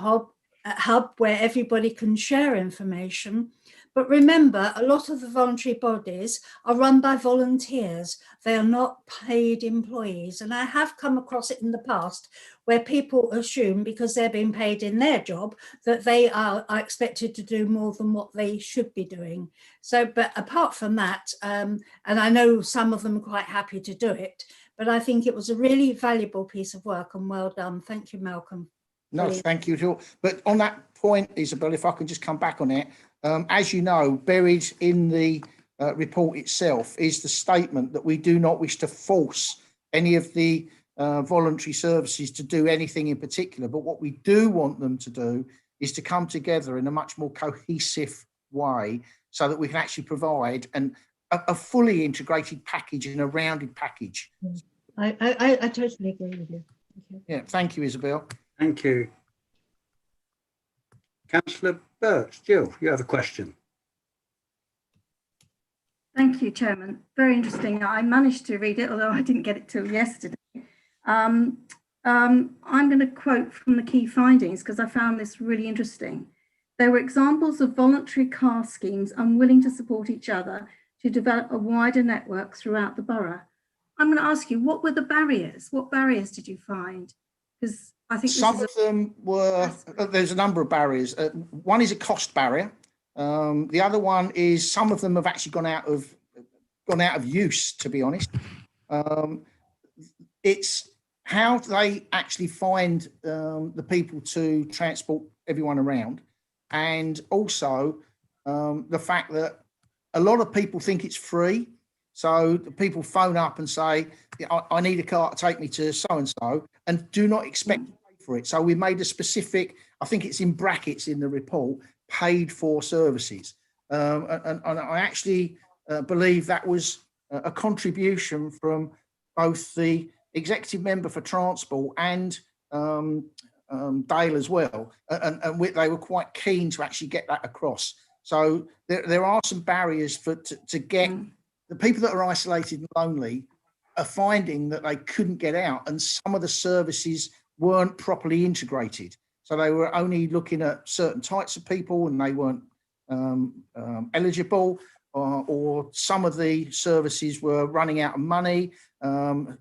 hub where everybody can share information. But remember, a lot of the voluntary bodies are run by volunteers. They are not paid employees. And I have come across it in the past where people assume because they're being paid in their job that they are expected to do more than what they should be doing. So, but apart from that, and I know some of them are quite happy to do it, but I think it was a really valuable piece of work and well done. Thank you, Malcolm. No, thank you at all. But on that point, Isabel, if I can just come back on it, as you know, buried in the report itself is the statement that we do not wish to force any of the voluntary services to do anything in particular. But what we do want them to do is to come together in a much more cohesive way so that we can actually provide a fully integrated package and a rounded package. I totally agree with you. Yeah, thank you, Isabel. Thank you. Councillor Birch, Jill, you have a question. Thank you, Chairman. Very interesting. I managed to read it, although I didn't get it till yesterday. I'm going to quote from the key findings because I found this really interesting. There were examples of voluntary car schemes unwilling to support each other to develop a wider network throughout the borough. I'm going to ask you, what were the barriers? What barriers did you find? Because I think some of them were, there's a number of barriers. One is a cost barrier. The other one is some of them have actually gone out of use, to be honest. It's how they actually find the people to transport everyone around. And also the fact that a lot of people think it's free. So the people phone up and say, I need a car to take me to so-and-so, and do not expect to pay for it. So we made a specific, I think it's in brackets in the report, paid for services. And I actually believe that was a contribution from both the executive member for transport and Dale as well. And they were quite keen to actually get that across. So there are some barriers to get the people that are isolated and lonely are finding that they couldn't get out, and some of the services weren't properly integrated. So they were only looking at certain types of people and they weren't eligible, or some of the services were running out of money. In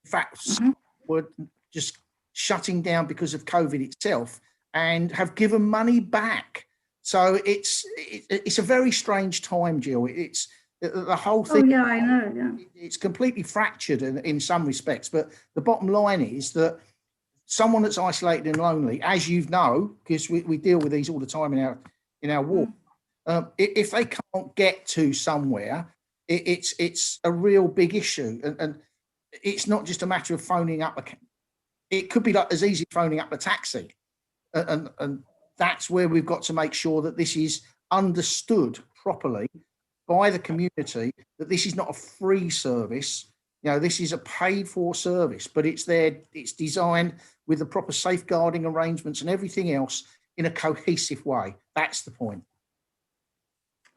fact, some were just shutting down because of COVID itself and have given money back. So it's a very strange time, Jill. It's the whole thing. Oh, yeah, I know. Yeah. It's completely fractured in some respects. But the bottom line is that someone that's isolated and lonely, as you know, because we deal with these all the time in our ward, if they can't get to somewhere, it's a real big issue. And it's not just a matter of phoning up. It could be like as easy phoning up a taxi. And that's where we've got to make sure that this is understood properly by the community, that this is not a free service. You know, this is a paid for service, but it's designed with the proper safeguarding arrangements and everything else in a cohesive way. That's the point.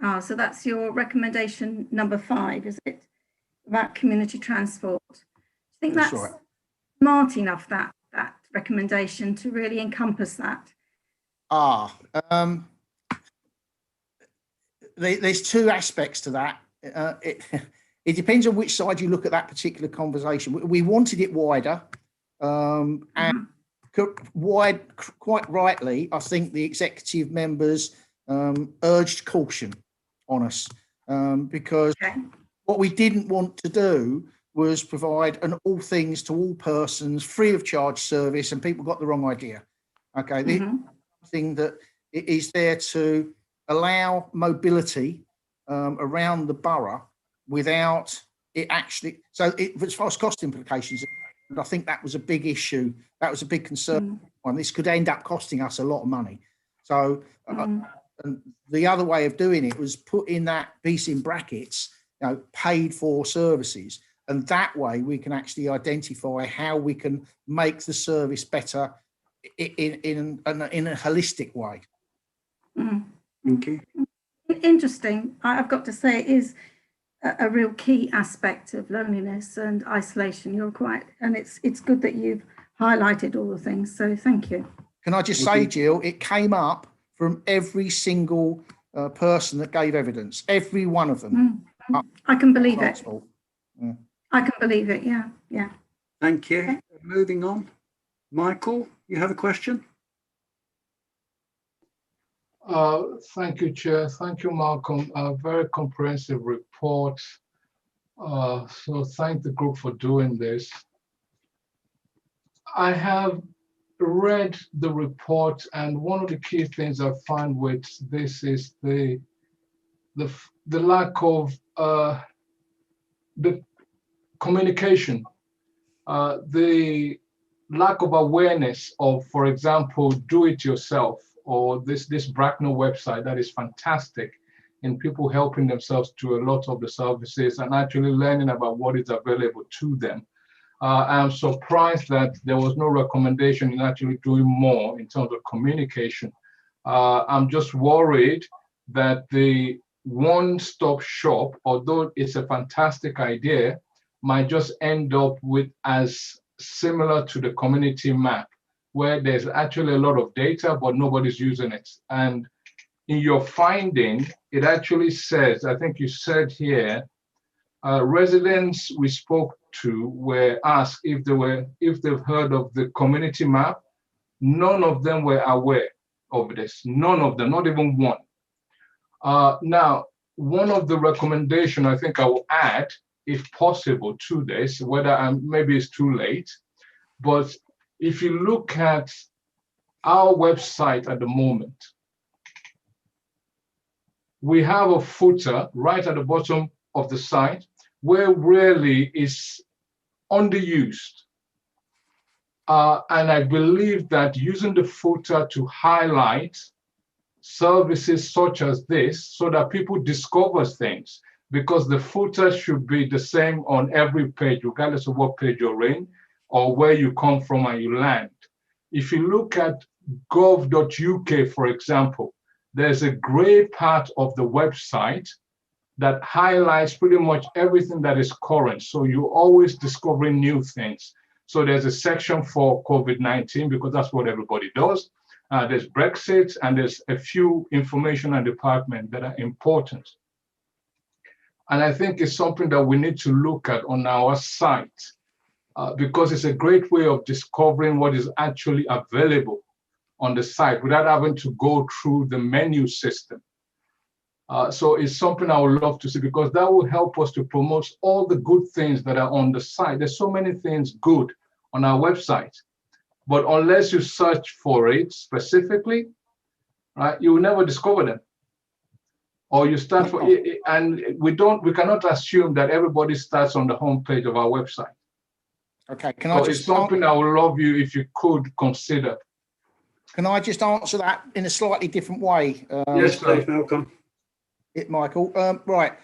Ah, so that's your recommendation number 5, is it? About community transport. I think that's right. Smart enough, that recommendation to really encompass that. There's 2 aspects to that. It depends on which side you look at that particular conversation. We wanted it wider, and quite rightly, I think the executive members urged caution on us, because what we didn't want to do was provide an all things to all persons free of charge service, and people got the wrong idea. Okay, the thing that is there to allow mobility around the borough without it actually. So as far as cost implications, I think that was a big issue. That was a big concern. And this could end up costing us a lot of money. So and the other way of doing it was put in that piece in brackets, you know, paid for services. And that way we can actually identify how we can make the service better in a holistic way. Thank you. Interesting. I've got to say, it is a real key aspect of loneliness and isolation. You're quite, and it's good that you've highlighted all the things. So thank you. Can I just say, Jill, it came up from every single person that gave evidence, every one of them. I can believe it. Yeah. I can believe it. Yeah, yeah. Thank you. Okay. Moving on. Michael, you have a question? Thank you, Chair. Thank you, Malcolm. A very comprehensive report. So thank the group for doing this. I have read the report, and one of the key things I find with this is the lack of the communication, the lack of awareness of, for example, do it yourself, or this Bracknell website that is fantastic in people helping themselves to a lot of the services and actually learning about what is available to them. I'm surprised that there was no recommendation in actually doing more in terms of communication. I'm just worried that the one-stop shop, although it's a fantastic idea, might just end up with as similar to the community map, where there's actually a lot of data, but nobody's using it. And in your finding, it actually says, I think you said here, residents we spoke to were asked if they've heard of the community map. None of them were aware of this. None of them, not even one. Now, one of the recommendations I think I will add, if possible, to this, whether maybe it's too late, but if you look at our website at the moment, we have a footer right at the bottom of the site where really is underused. And I believe that using the footer to highlight services such as this so that people discover things, because the footer should be the same on every page, regardless of what page you're in or where you come from and you land. If you look at gov.uk, for example, there's a gray part of the website that highlights pretty much everything that is current. So you're always discovering new things. So there's a section for COVID-19 because that's what everybody does. There's Brexit, and there's a few information and departments that are important. And I think it's something that we need to look at on our site because it's a great way of discovering what is actually available on the site without having to go through the menu system. So it's something I would love to see because that will help us to promote all the good things that are on the site. There's so many things good on our website, but unless you search for it specifically, right, you will never discover them. Or you start for it, and we cannot assume that everybody starts on the homepage of our website. Okay, it's something I would love you if you could consider. Can I just answer that in a slightly different way? Yes, please, Malcolm. Michael. Right.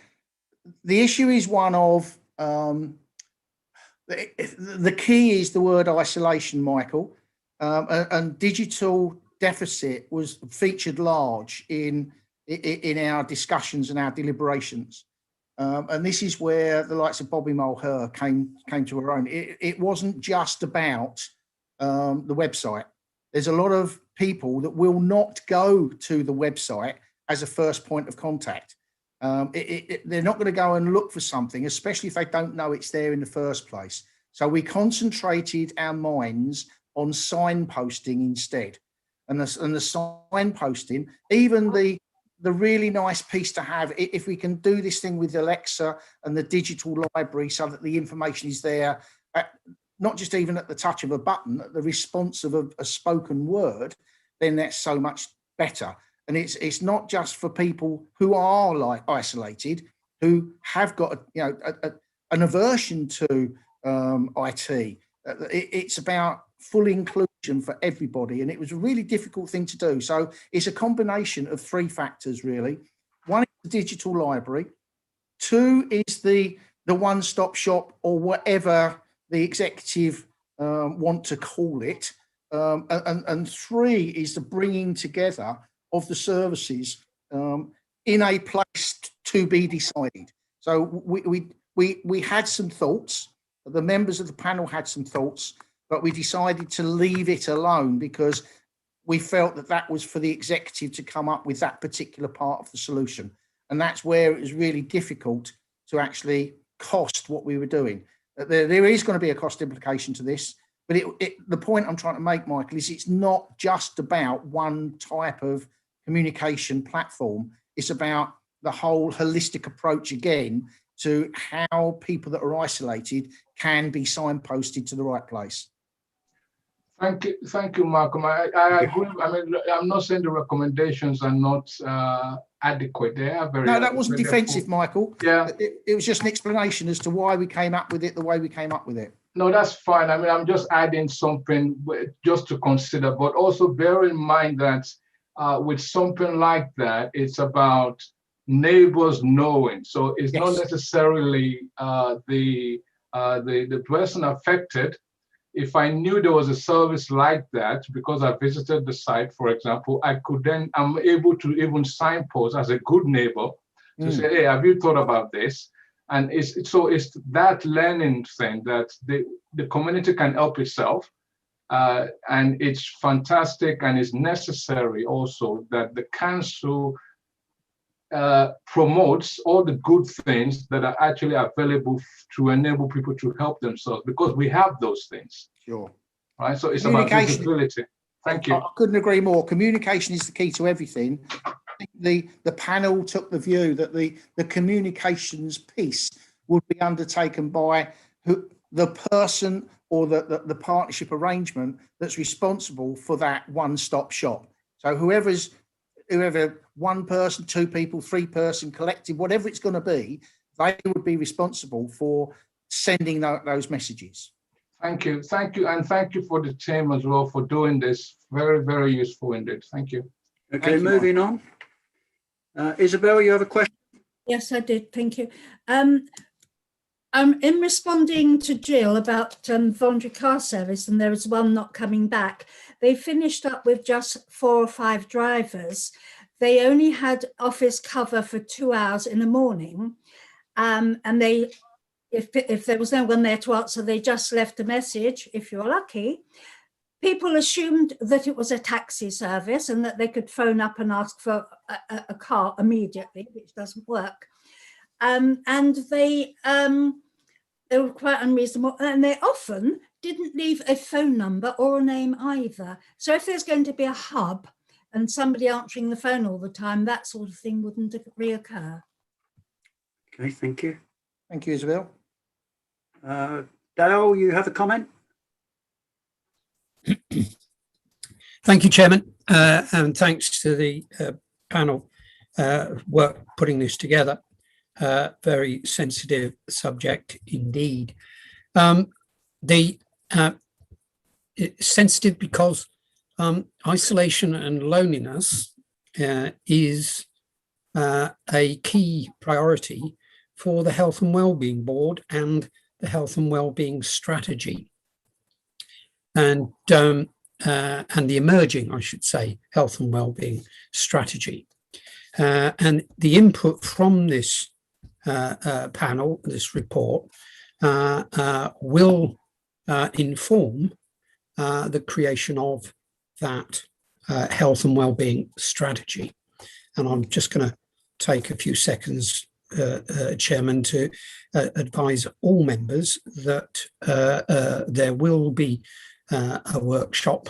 The issue is one of the key is the word isolation, Michael, and digital deficit was featured large in our discussions and our deliberations. And this is where the likes of Bobby Mulher came to her own. It wasn't just about the website. There's a lot of people that will not go to the website as a first point of contact. They're not going to go and look for something, especially if they don't know it's there in the first place. So we concentrated our minds on signposting instead. And the signposting, even the really nice piece to have, if we can do this thing with Alexa and the digital library so that the information is there, not just even at the touch of a button, at the response of a spoken word, then that's so much better. And it's not just for people who are like isolated, who have got an aversion to IT. It's about full inclusion for everybody, and it was a really difficult thing to do. So it's a combination of three factors, really. One is the digital library. Two is the one-stop shop, or whatever the executive want to call it. And three is the bringing together of the services in a place to be decided. So we had some thoughts. The members of the panel had some thoughts, but we decided to leave it alone because we felt that that was for the executive to come up with that particular part of the solution. And that's where it was really difficult to actually cost what we were doing. There is going to be a cost implication to this, but the point I'm trying to make, Michael, is it's not just about one type of communication platform. It's about the whole holistic approach again to how people that are isolated can be signposted to the right place. Thank you, Malcolm. I agree. I mean, I'm not saying the recommendations are not adequate. They are very. No, that wasn't defensive, Michael. Yeah, it was just an explanation as to why we came up with it the way we came up with it. No, that's fine. I mean, I'm just adding something just to consider, but also bear in mind that with something like that, it's about neighbors knowing. So it's not necessarily the person affected. If I knew there was a service like that, because I visited the site, for example, I'm able to even signpost as a good neighbor to say, hey, have you thought about this? And it's that learning thing that the community can help itself. And it's fantastic and it's necessary also that the council promotes all the good things that are actually available to enable people to help themselves, because we have those things. Sure. Right. So it's about visibility. Thank you. I couldn't agree more. Communication is the key to everything. I think the panel took the view that the communications piece would be undertaken by the person or the partnership arrangement that's responsible for that one-stop shop. So whoever one person, two people, three person collective, whatever it's going to be, they would be responsible for sending those messages. Thank you. And thank you for the team as well for doing this. Very, very useful indeed. Thank you. Okay, moving on. Isabel, you have a question? Yes, I did. Thank you. In responding to Jill about voluntary car service, and there is one not coming back, they finished up with just 4 or 5 drivers. They only had office cover for 2 hours in the morning, and if there was no one there to answer, they just left a message, if you're lucky. People assumed that it was a taxi service and that they could phone up and ask for a car immediately, which doesn't work. And they were quite unreasonable, and they often didn't leave a phone number or a name either. So if there's going to be a hub and somebody answering the phone all the time, that sort of thing wouldn't reoccur. Okay, thank you. Thank you, Isabel. Dale, you have a comment? Thank you, Chairman, and thanks to the panel work putting this together. Very sensitive subject indeed. It's sensitive because isolation and loneliness is a key priority for the Health and Wellbeing Board and the Health and Wellbeing Strategy, and the emerging, I should say, Health and Wellbeing Strategy. And the input from this panel, this report, will inform the creation of that health and wellbeing strategy. And I'm just going to take a few seconds, Chairman, to advise all members that there will be a workshop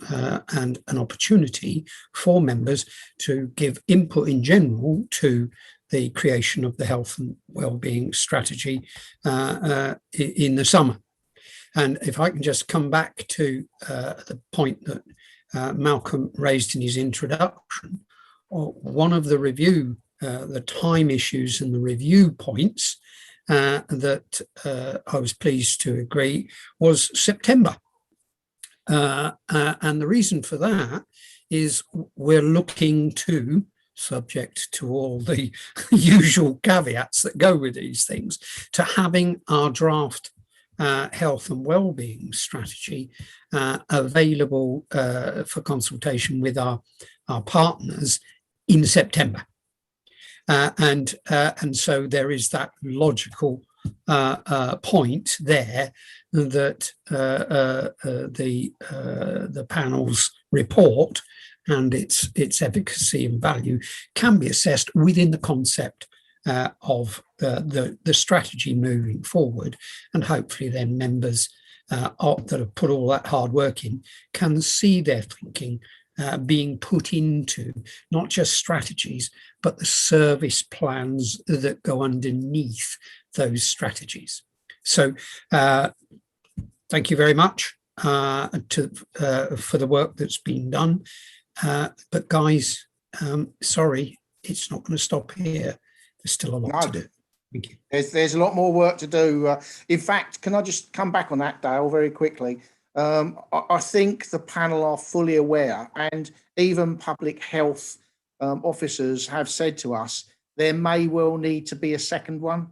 and an opportunity for members to give input in general to the creation of the health and wellbeing strategy in the summer. And if I can just come back to the point that Malcolm raised in his introduction, one of the review, the time issues and the review points that I was pleased to agree was September. And the reason for that is we're looking to, subject to all the usual caveats that go with these things, to having our draft health and wellbeing strategy available for consultation with our partners in September. And so there is that logical point there that the panel's report and its efficacy and value can be assessed within the concept of the strategy moving forward, and hopefully then members that have put all that hard work in can see their thinking being put into not just strategies, but the service plans that go underneath those strategies. So thank you very much for the work that's been done. But guys, sorry, it's not going to stop here. There's still a lot to do. Thank you. There's a lot more work to do. In fact, can I just come back on that, Dale, very quickly? I think the panel are fully aware, and even public health officers have said to us there may well need to be a second one.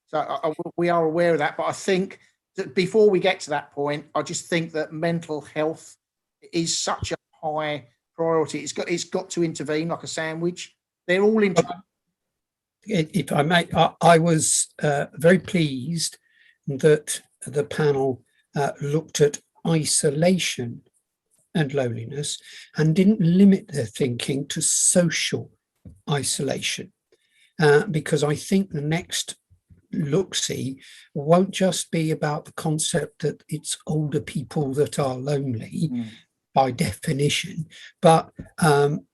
So we are aware of that, but I think that before we get to that point, I just think that mental health is such a high priority. It's got to intervene like a sandwich. They're all in. If I may, I was very pleased that the panel looked at isolation and loneliness and didn't limit their thinking to social isolation, because I think the next look-see won't just be about the concept that it's older people that are lonely by definition, but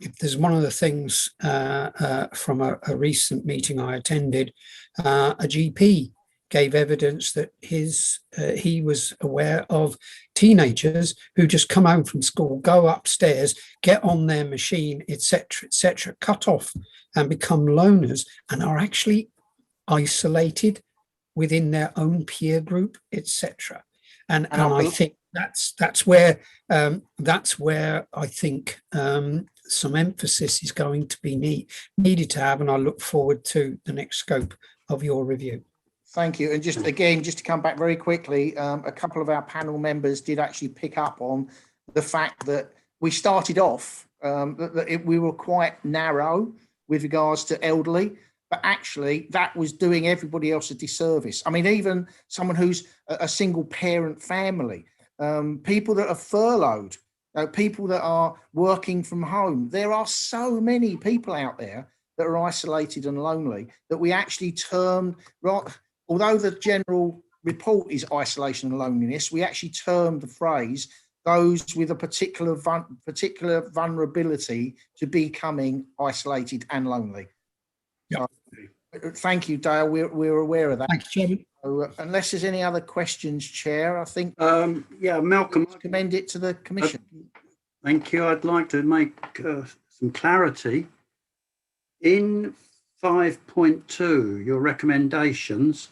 if there's one of the things from a recent meeting I attended, a GP gave evidence that he was aware of teenagers who just come home from school, go upstairs, get on their machine, etc., cut off and become loners, and are actually isolated within their own peer group, etc. And I think that's where I think some emphasis is going to be needed to have, and I look forward to the next scope of your review. Thank you. And just to come back very quickly, a couple of our panel members did actually pick up on the fact that we started off we were quite narrow with regards to elderly, but actually that was doing everybody else a disservice. I mean, even someone who's a single parent family, people that are furloughed, people that are working from home. There are so many people out there that are isolated and lonely that we actually termed, although the general report is isolation and loneliness, we actually termed the phrase those with a particular vulnerability to becoming isolated and lonely. Yeah. Thank you, Dale. We're aware of that. Thanks, Chairman. So, unless there's any other questions, Chair, I think Malcolm, commend it to the Commission. Thank you. I'd like to make some clarity. In 5.2, your recommendations,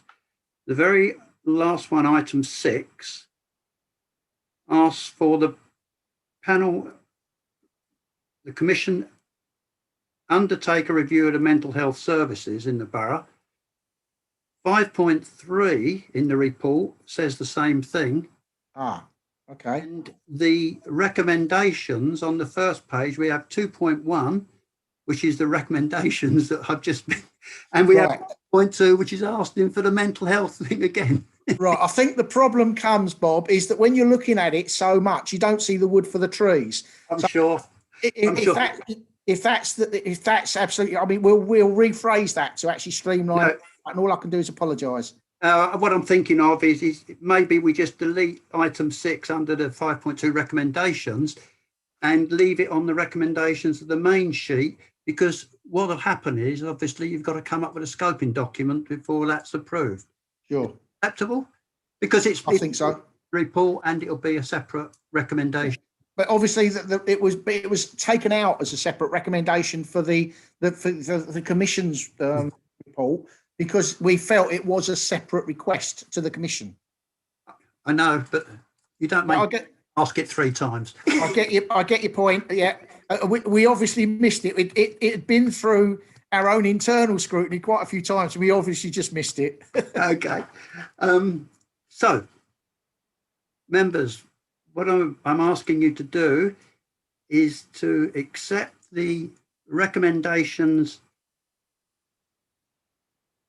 the very last one, item 6, asks for the Commission undertake a review of the mental health services in the borough. 5.3 in the report says the same thing. Okay. And the recommendations on the first page, we have 2.1, which is the recommendations that I've just been, and we have 0.2, which is asking for the mental health thing again. Right. I think the problem comes, Bob, is that when you're looking at it so much, you don't see the wood for the trees. I'm sure. If that's absolutely, I mean, we'll rephrase that to actually streamline it, and all I can do is apologise. What I'm thinking of is maybe we just delete item 6 under the 5.2 recommendations and leave it on the recommendations of the main sheet, because what will happen is obviously you've got to come up with a scoping document before that's approved. Sure. Acceptable? Because I think so. Report, and it'll be a separate recommendation. But obviously, it was taken out as a separate recommendation for the Commission's report, because we felt it was a separate request to the Commission. I know, but you don't ask it 3 times. I get your point. Yeah, we obviously missed it. It had been through our own internal scrutiny quite a few times. We obviously just missed it. Okay. So, members, what I'm asking you to do is to accept the recommendations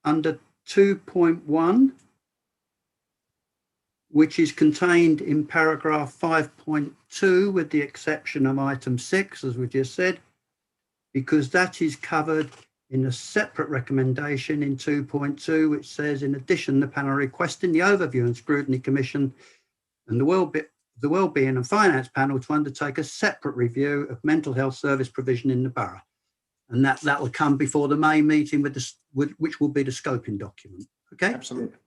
under 2.1 which is contained in paragraph 5.2 with the exception of item 6, as we just said, because that is covered in a separate recommendation in 2.2, which says, in addition, the panel requesting the Overview and Scrutiny Commission and the Wellbeing and Finance Panel to undertake a separate review of mental health service provision in the borough. And that will come before the May meeting, which will be the scoping document. Okay? Absolutely.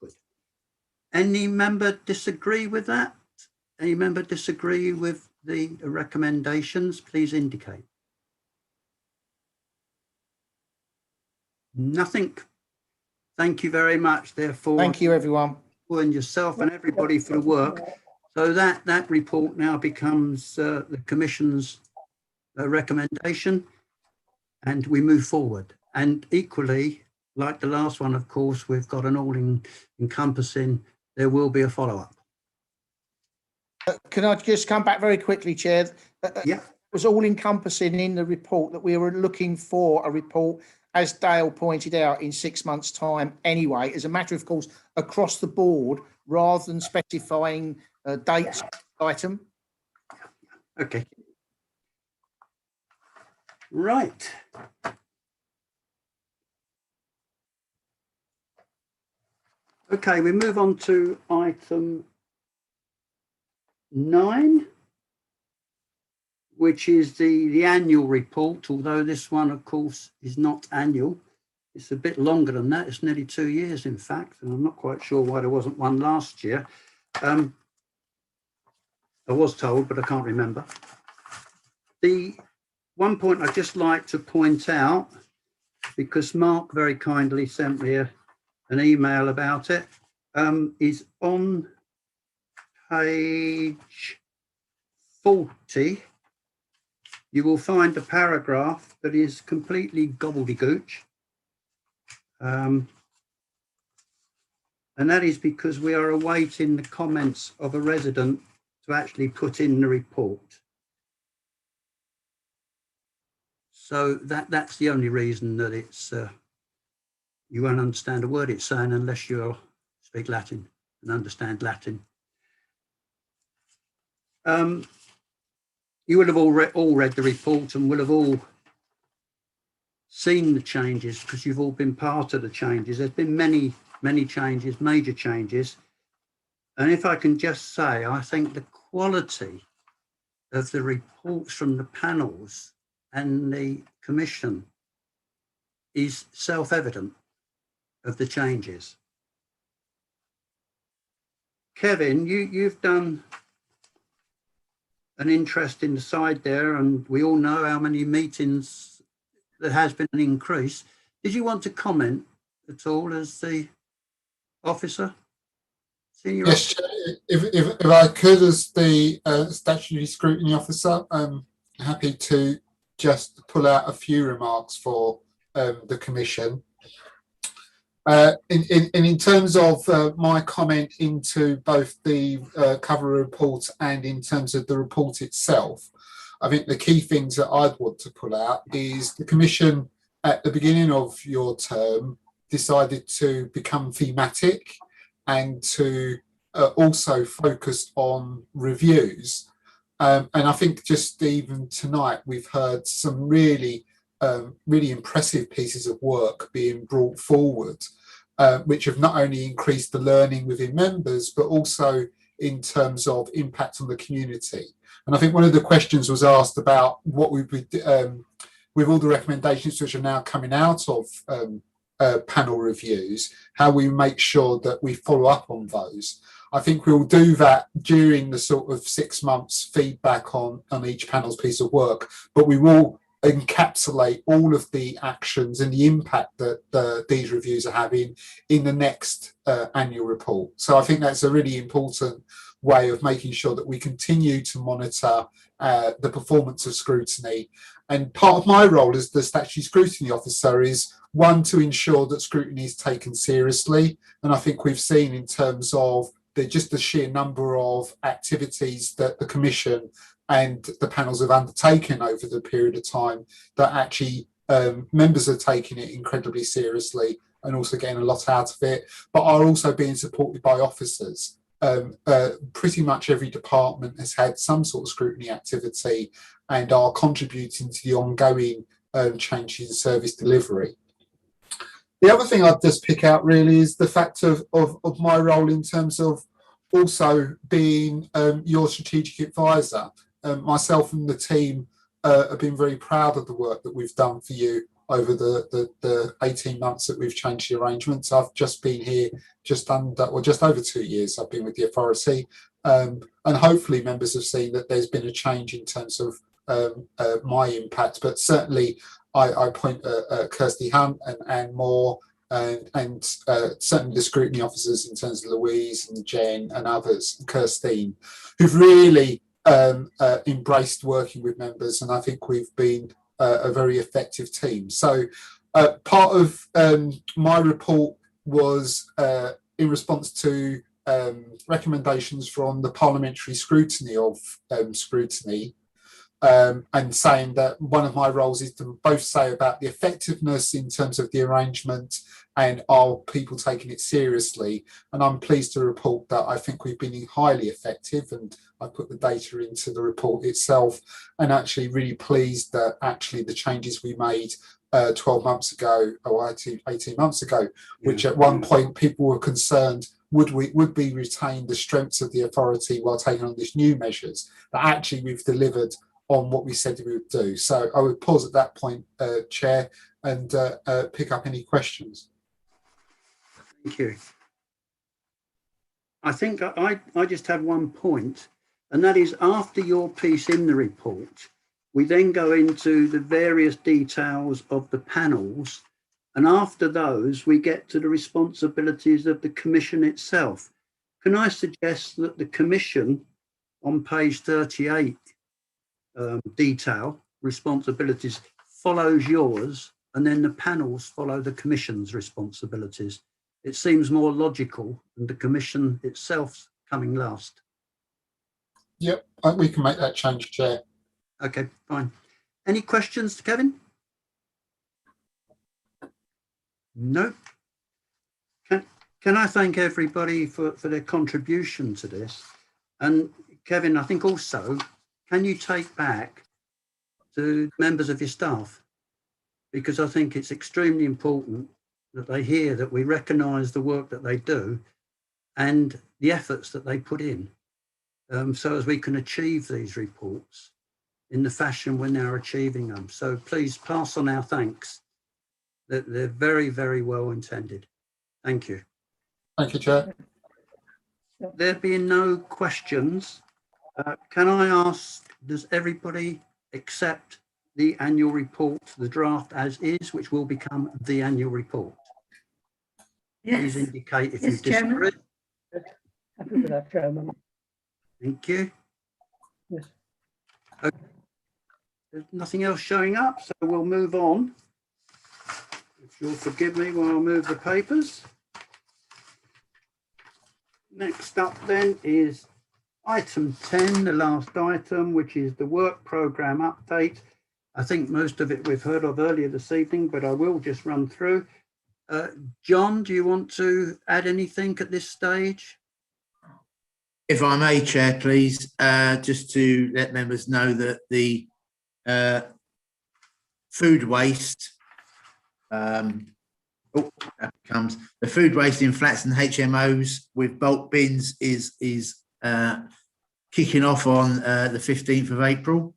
Good. Any member disagree with that? Any member disagree with the recommendations? Please indicate. Nothing. Thank you very much, therefore. Thank you, everyone. And yourself and everybody for the work. So that report now becomes the Commission's recommendation, and we move forward. And equally, like the last one, of course, we've got an all-encompassing, there will be a follow-up. Can I just come back very quickly, Chair? Yeah. It was all-encompassing in the report that we were looking for a report, as Dale pointed out, in 6 months' time anyway, as a matter of course, across the board, rather than specifying dates item. Okay. Right. Okay, we move on to item 9, which is the annual report, although this one, of course, is not annual. It's a bit longer than that. It's nearly 2 years, in fact, and I'm not quite sure why there wasn't one last year. I was told, but I can't remember. The one point I'd just like to point out, because Mark very kindly sent me an email about it, is on page 40. You will find a paragraph that is completely gobbledygooch. And that is because we are awaiting the comments of a resident to actually put in the report. So that's the only reason that it's, you won't understand a word it's saying unless you speak Latin and understand Latin. You will have all read the report and will have all seen the changes because you've all been part of the changes. There's been many changes, major changes. And if I can just say, I think the quality of the reports from the panels and the Commission is self-evident of the changes. Kevin, you've done an interesting side there, and we all know how many meetings there has been an increase. Did you want to comment at all as the officer? Senior yes, officer? if I could, as the statutory scrutiny officer, I'm happy to just pull out a few remarks for the Commission. In terms of my comment into both the cover report and in terms of the report itself, I think the key things that I'd want to pull out is the Commission at the beginning of your term decided to become thematic and to also focus on reviews. And I think just even tonight we've heard some really impressive pieces of work being brought forward, which have not only increased the learning within members, but also in terms of impact on the community. And I think one of the questions was asked about what we would, with all the recommendations which are now coming out of panel reviews, how we make sure that we follow up on those. I think we'll do that during the sort of 6 months feedback on each panel's piece of work, but we will encapsulate all of the actions and the impact that these reviews are having in the next annual report. So I think that's a really important way of making sure that we continue to monitor the performance of scrutiny. And part of my role as the statutory scrutiny officer is, one, to ensure that scrutiny is taken seriously. And I think we've seen in terms of just the sheer number of activities that the Commission and the panels have undertaken over the period of time, that actually members are taking it incredibly seriously and also getting a lot out of it, but are also being supported by officers pretty much every department has had some sort of scrutiny activity and are contributing to the ongoing changes in service delivery. The other thing I'd just pick out really is the fact of my role in terms of also being your strategic advisor. Myself and the team have been very proud of the work that we've done for you over the 18 months that we've changed the arrangements. I've just been here just over 2 years I've been with the authority, and hopefully members have seen that there's been a change in terms of my impact, but certainly I point at Kirsty Hunt and Anne Moore and certainly the scrutiny officers in terms of Louise and Jen and others, and Kirstine, who've really embraced working with members, and I think we've been a very effective team. So part of my report was in response to recommendations from the parliamentary scrutiny of Scrutiny, and saying that one of my roles is to both say about the effectiveness in terms of the arrangement and are people taking it seriously. And I'm pleased to report that I think we've been highly effective, and I put the data into the report itself, and actually really pleased that actually the changes we made 12 months ago or 18 months ago, which at one point people were concerned would we retain the strengths of the authority while taking on these new measures, that actually we've delivered on what we said we would do. So I would pause at that point, Chair, and pick up any questions. Thank you. I think I just have one point, and that is after your piece in the report, we then go into the various details of the panels, and after those we get to the responsibilities of the Commission itself. Can I suggest that the Commission on page 38 detail responsibilities follows yours, and then the panels follow the Commission's responsibilities? It seems more logical than the Commission itself coming last. Yep, we can make that change, Chair. Okay, fine. Any questions to Kevin? No. Can I thank everybody for their contribution to this? And Kevin, I think also, can you take back to members of your staff? Because I think it's extremely important that they hear that we recognise the work that they do and the efforts that they put in, so as we can achieve these reports in the fashion when they're achieving them. So please pass on our thanks, that they're very, very well intended. Thank you. Thank you, Chair. There being no questions, can I ask, does everybody accept the annual report, the draft as is, which will become the annual report? Yes. Please indicate if you Yes, Chairman. disagree. Happy with that, Chairman. Thank you. Yes. Okay. There's nothing else showing up, so we'll move on. If you'll forgive me while I move the papers. Next up then is item 10, the last item, which is the work programme update. I think most of it we've heard of earlier this evening, but I will just run through. John, do you want to add anything at this stage? If I may, Chair, please, just to let members know that the food waste, that comes, the food waste in flats and HMOs with bulk bins is kicking off on the 15th of April.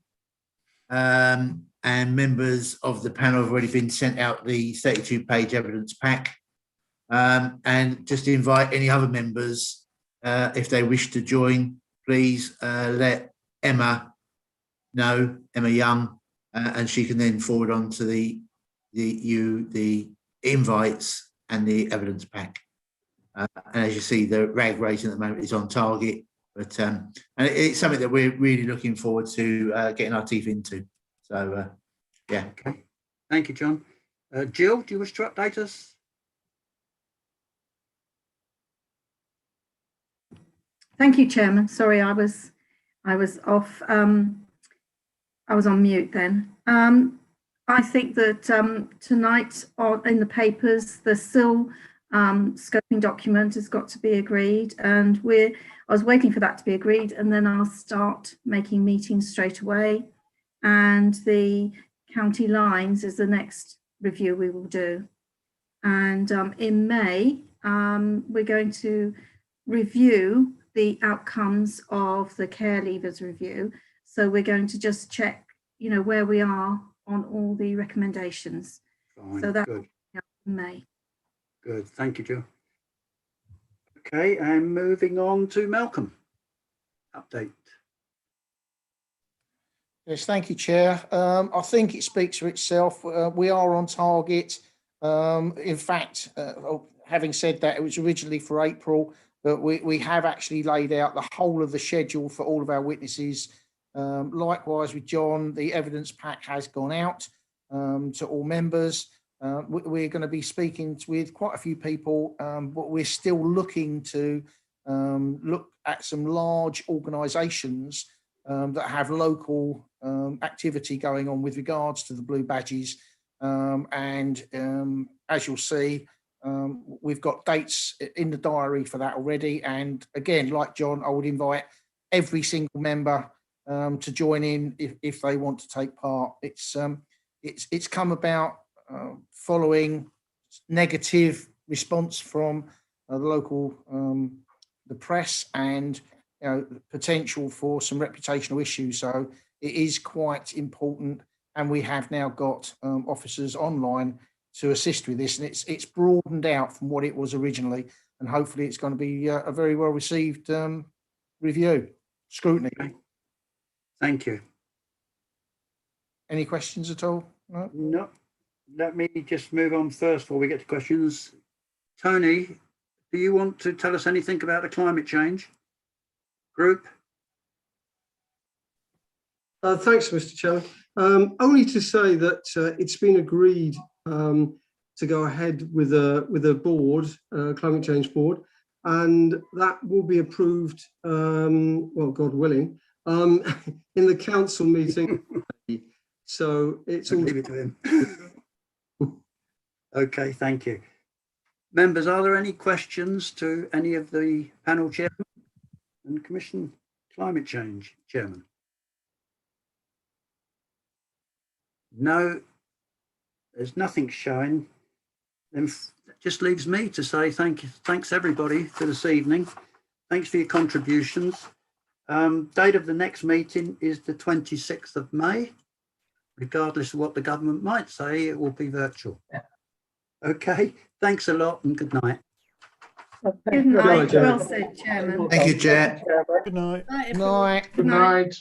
And members of the panel have already been sent out the 32-page evidence pack. And just invite any other members, if they wish to join, please let Emma know, Emma Young, and she can then forward on to the invites and the evidence pack. And as you see, the RAG rating at the moment is on target, but and it's something that we're really looking forward to getting our teeth into. So, yeah. Okay. Thank you, John. Jill, do you wish to update us? Thank you, Chairman. Sorry, I was off. I was on mute then. I think that tonight in the papers, there's still scoping document has got to be agreed, and I was waiting for that to be agreed, and then I'll start making meetings straight away. And the county lines is the next review we will do. And in May, we're going to review the outcomes of the care leavers review. So we're going to just check, you know, where we are on all the recommendations. Fine, so that's good. in May. Good, thank you, Jo. Okay, and moving on to Malcolm. Update. Yes, thank you, Chair. I think it speaks for itself. We are on target. In fact, having said that, it was originally for April, but we have actually laid out the whole of the schedule for all of our witnesses. Likewise with John, the evidence pack has gone out to all members. We're going to be speaking with quite a few people, but we're still looking to look at some large organisations that have local activity going on with regards to the blue badges. As you'll see, we've got dates in the diary for that already. And again, like John, I would invite every single member to join in if they want to take part. It's come about following negative response from the local the press, and potential for some reputational issues. So it is quite important, and we have now got officers online to assist with this, and it's broadened out from what it was originally, and hopefully it's going to be a very well received review. Scrutiny. Okay. Thank you. Any questions at all? No? No. Let me just move on first before we get to questions. Tony, do you want to tell us anything about the climate change group? Thanks, Mr. Chairman. Only to say that it's been agreed to go ahead with a board, climate change board, and that will be approved, well, God willing, in the council meeting. So it's all. Leave it to him. Okay, thank you. Members, are there any questions to any of the panel chairman and Commission Climate Change chairman? No, there's nothing showing. Then it just leaves me to say thanks everybody for this evening. Thanks for your contributions. Date of the next meeting is the 26th of May. Regardless of what the government might say, it will be virtual. Okay, thanks a lot and good night. Good night. Well said, Chairman. Thank you, Chair. Good night. Night, Night. Good night.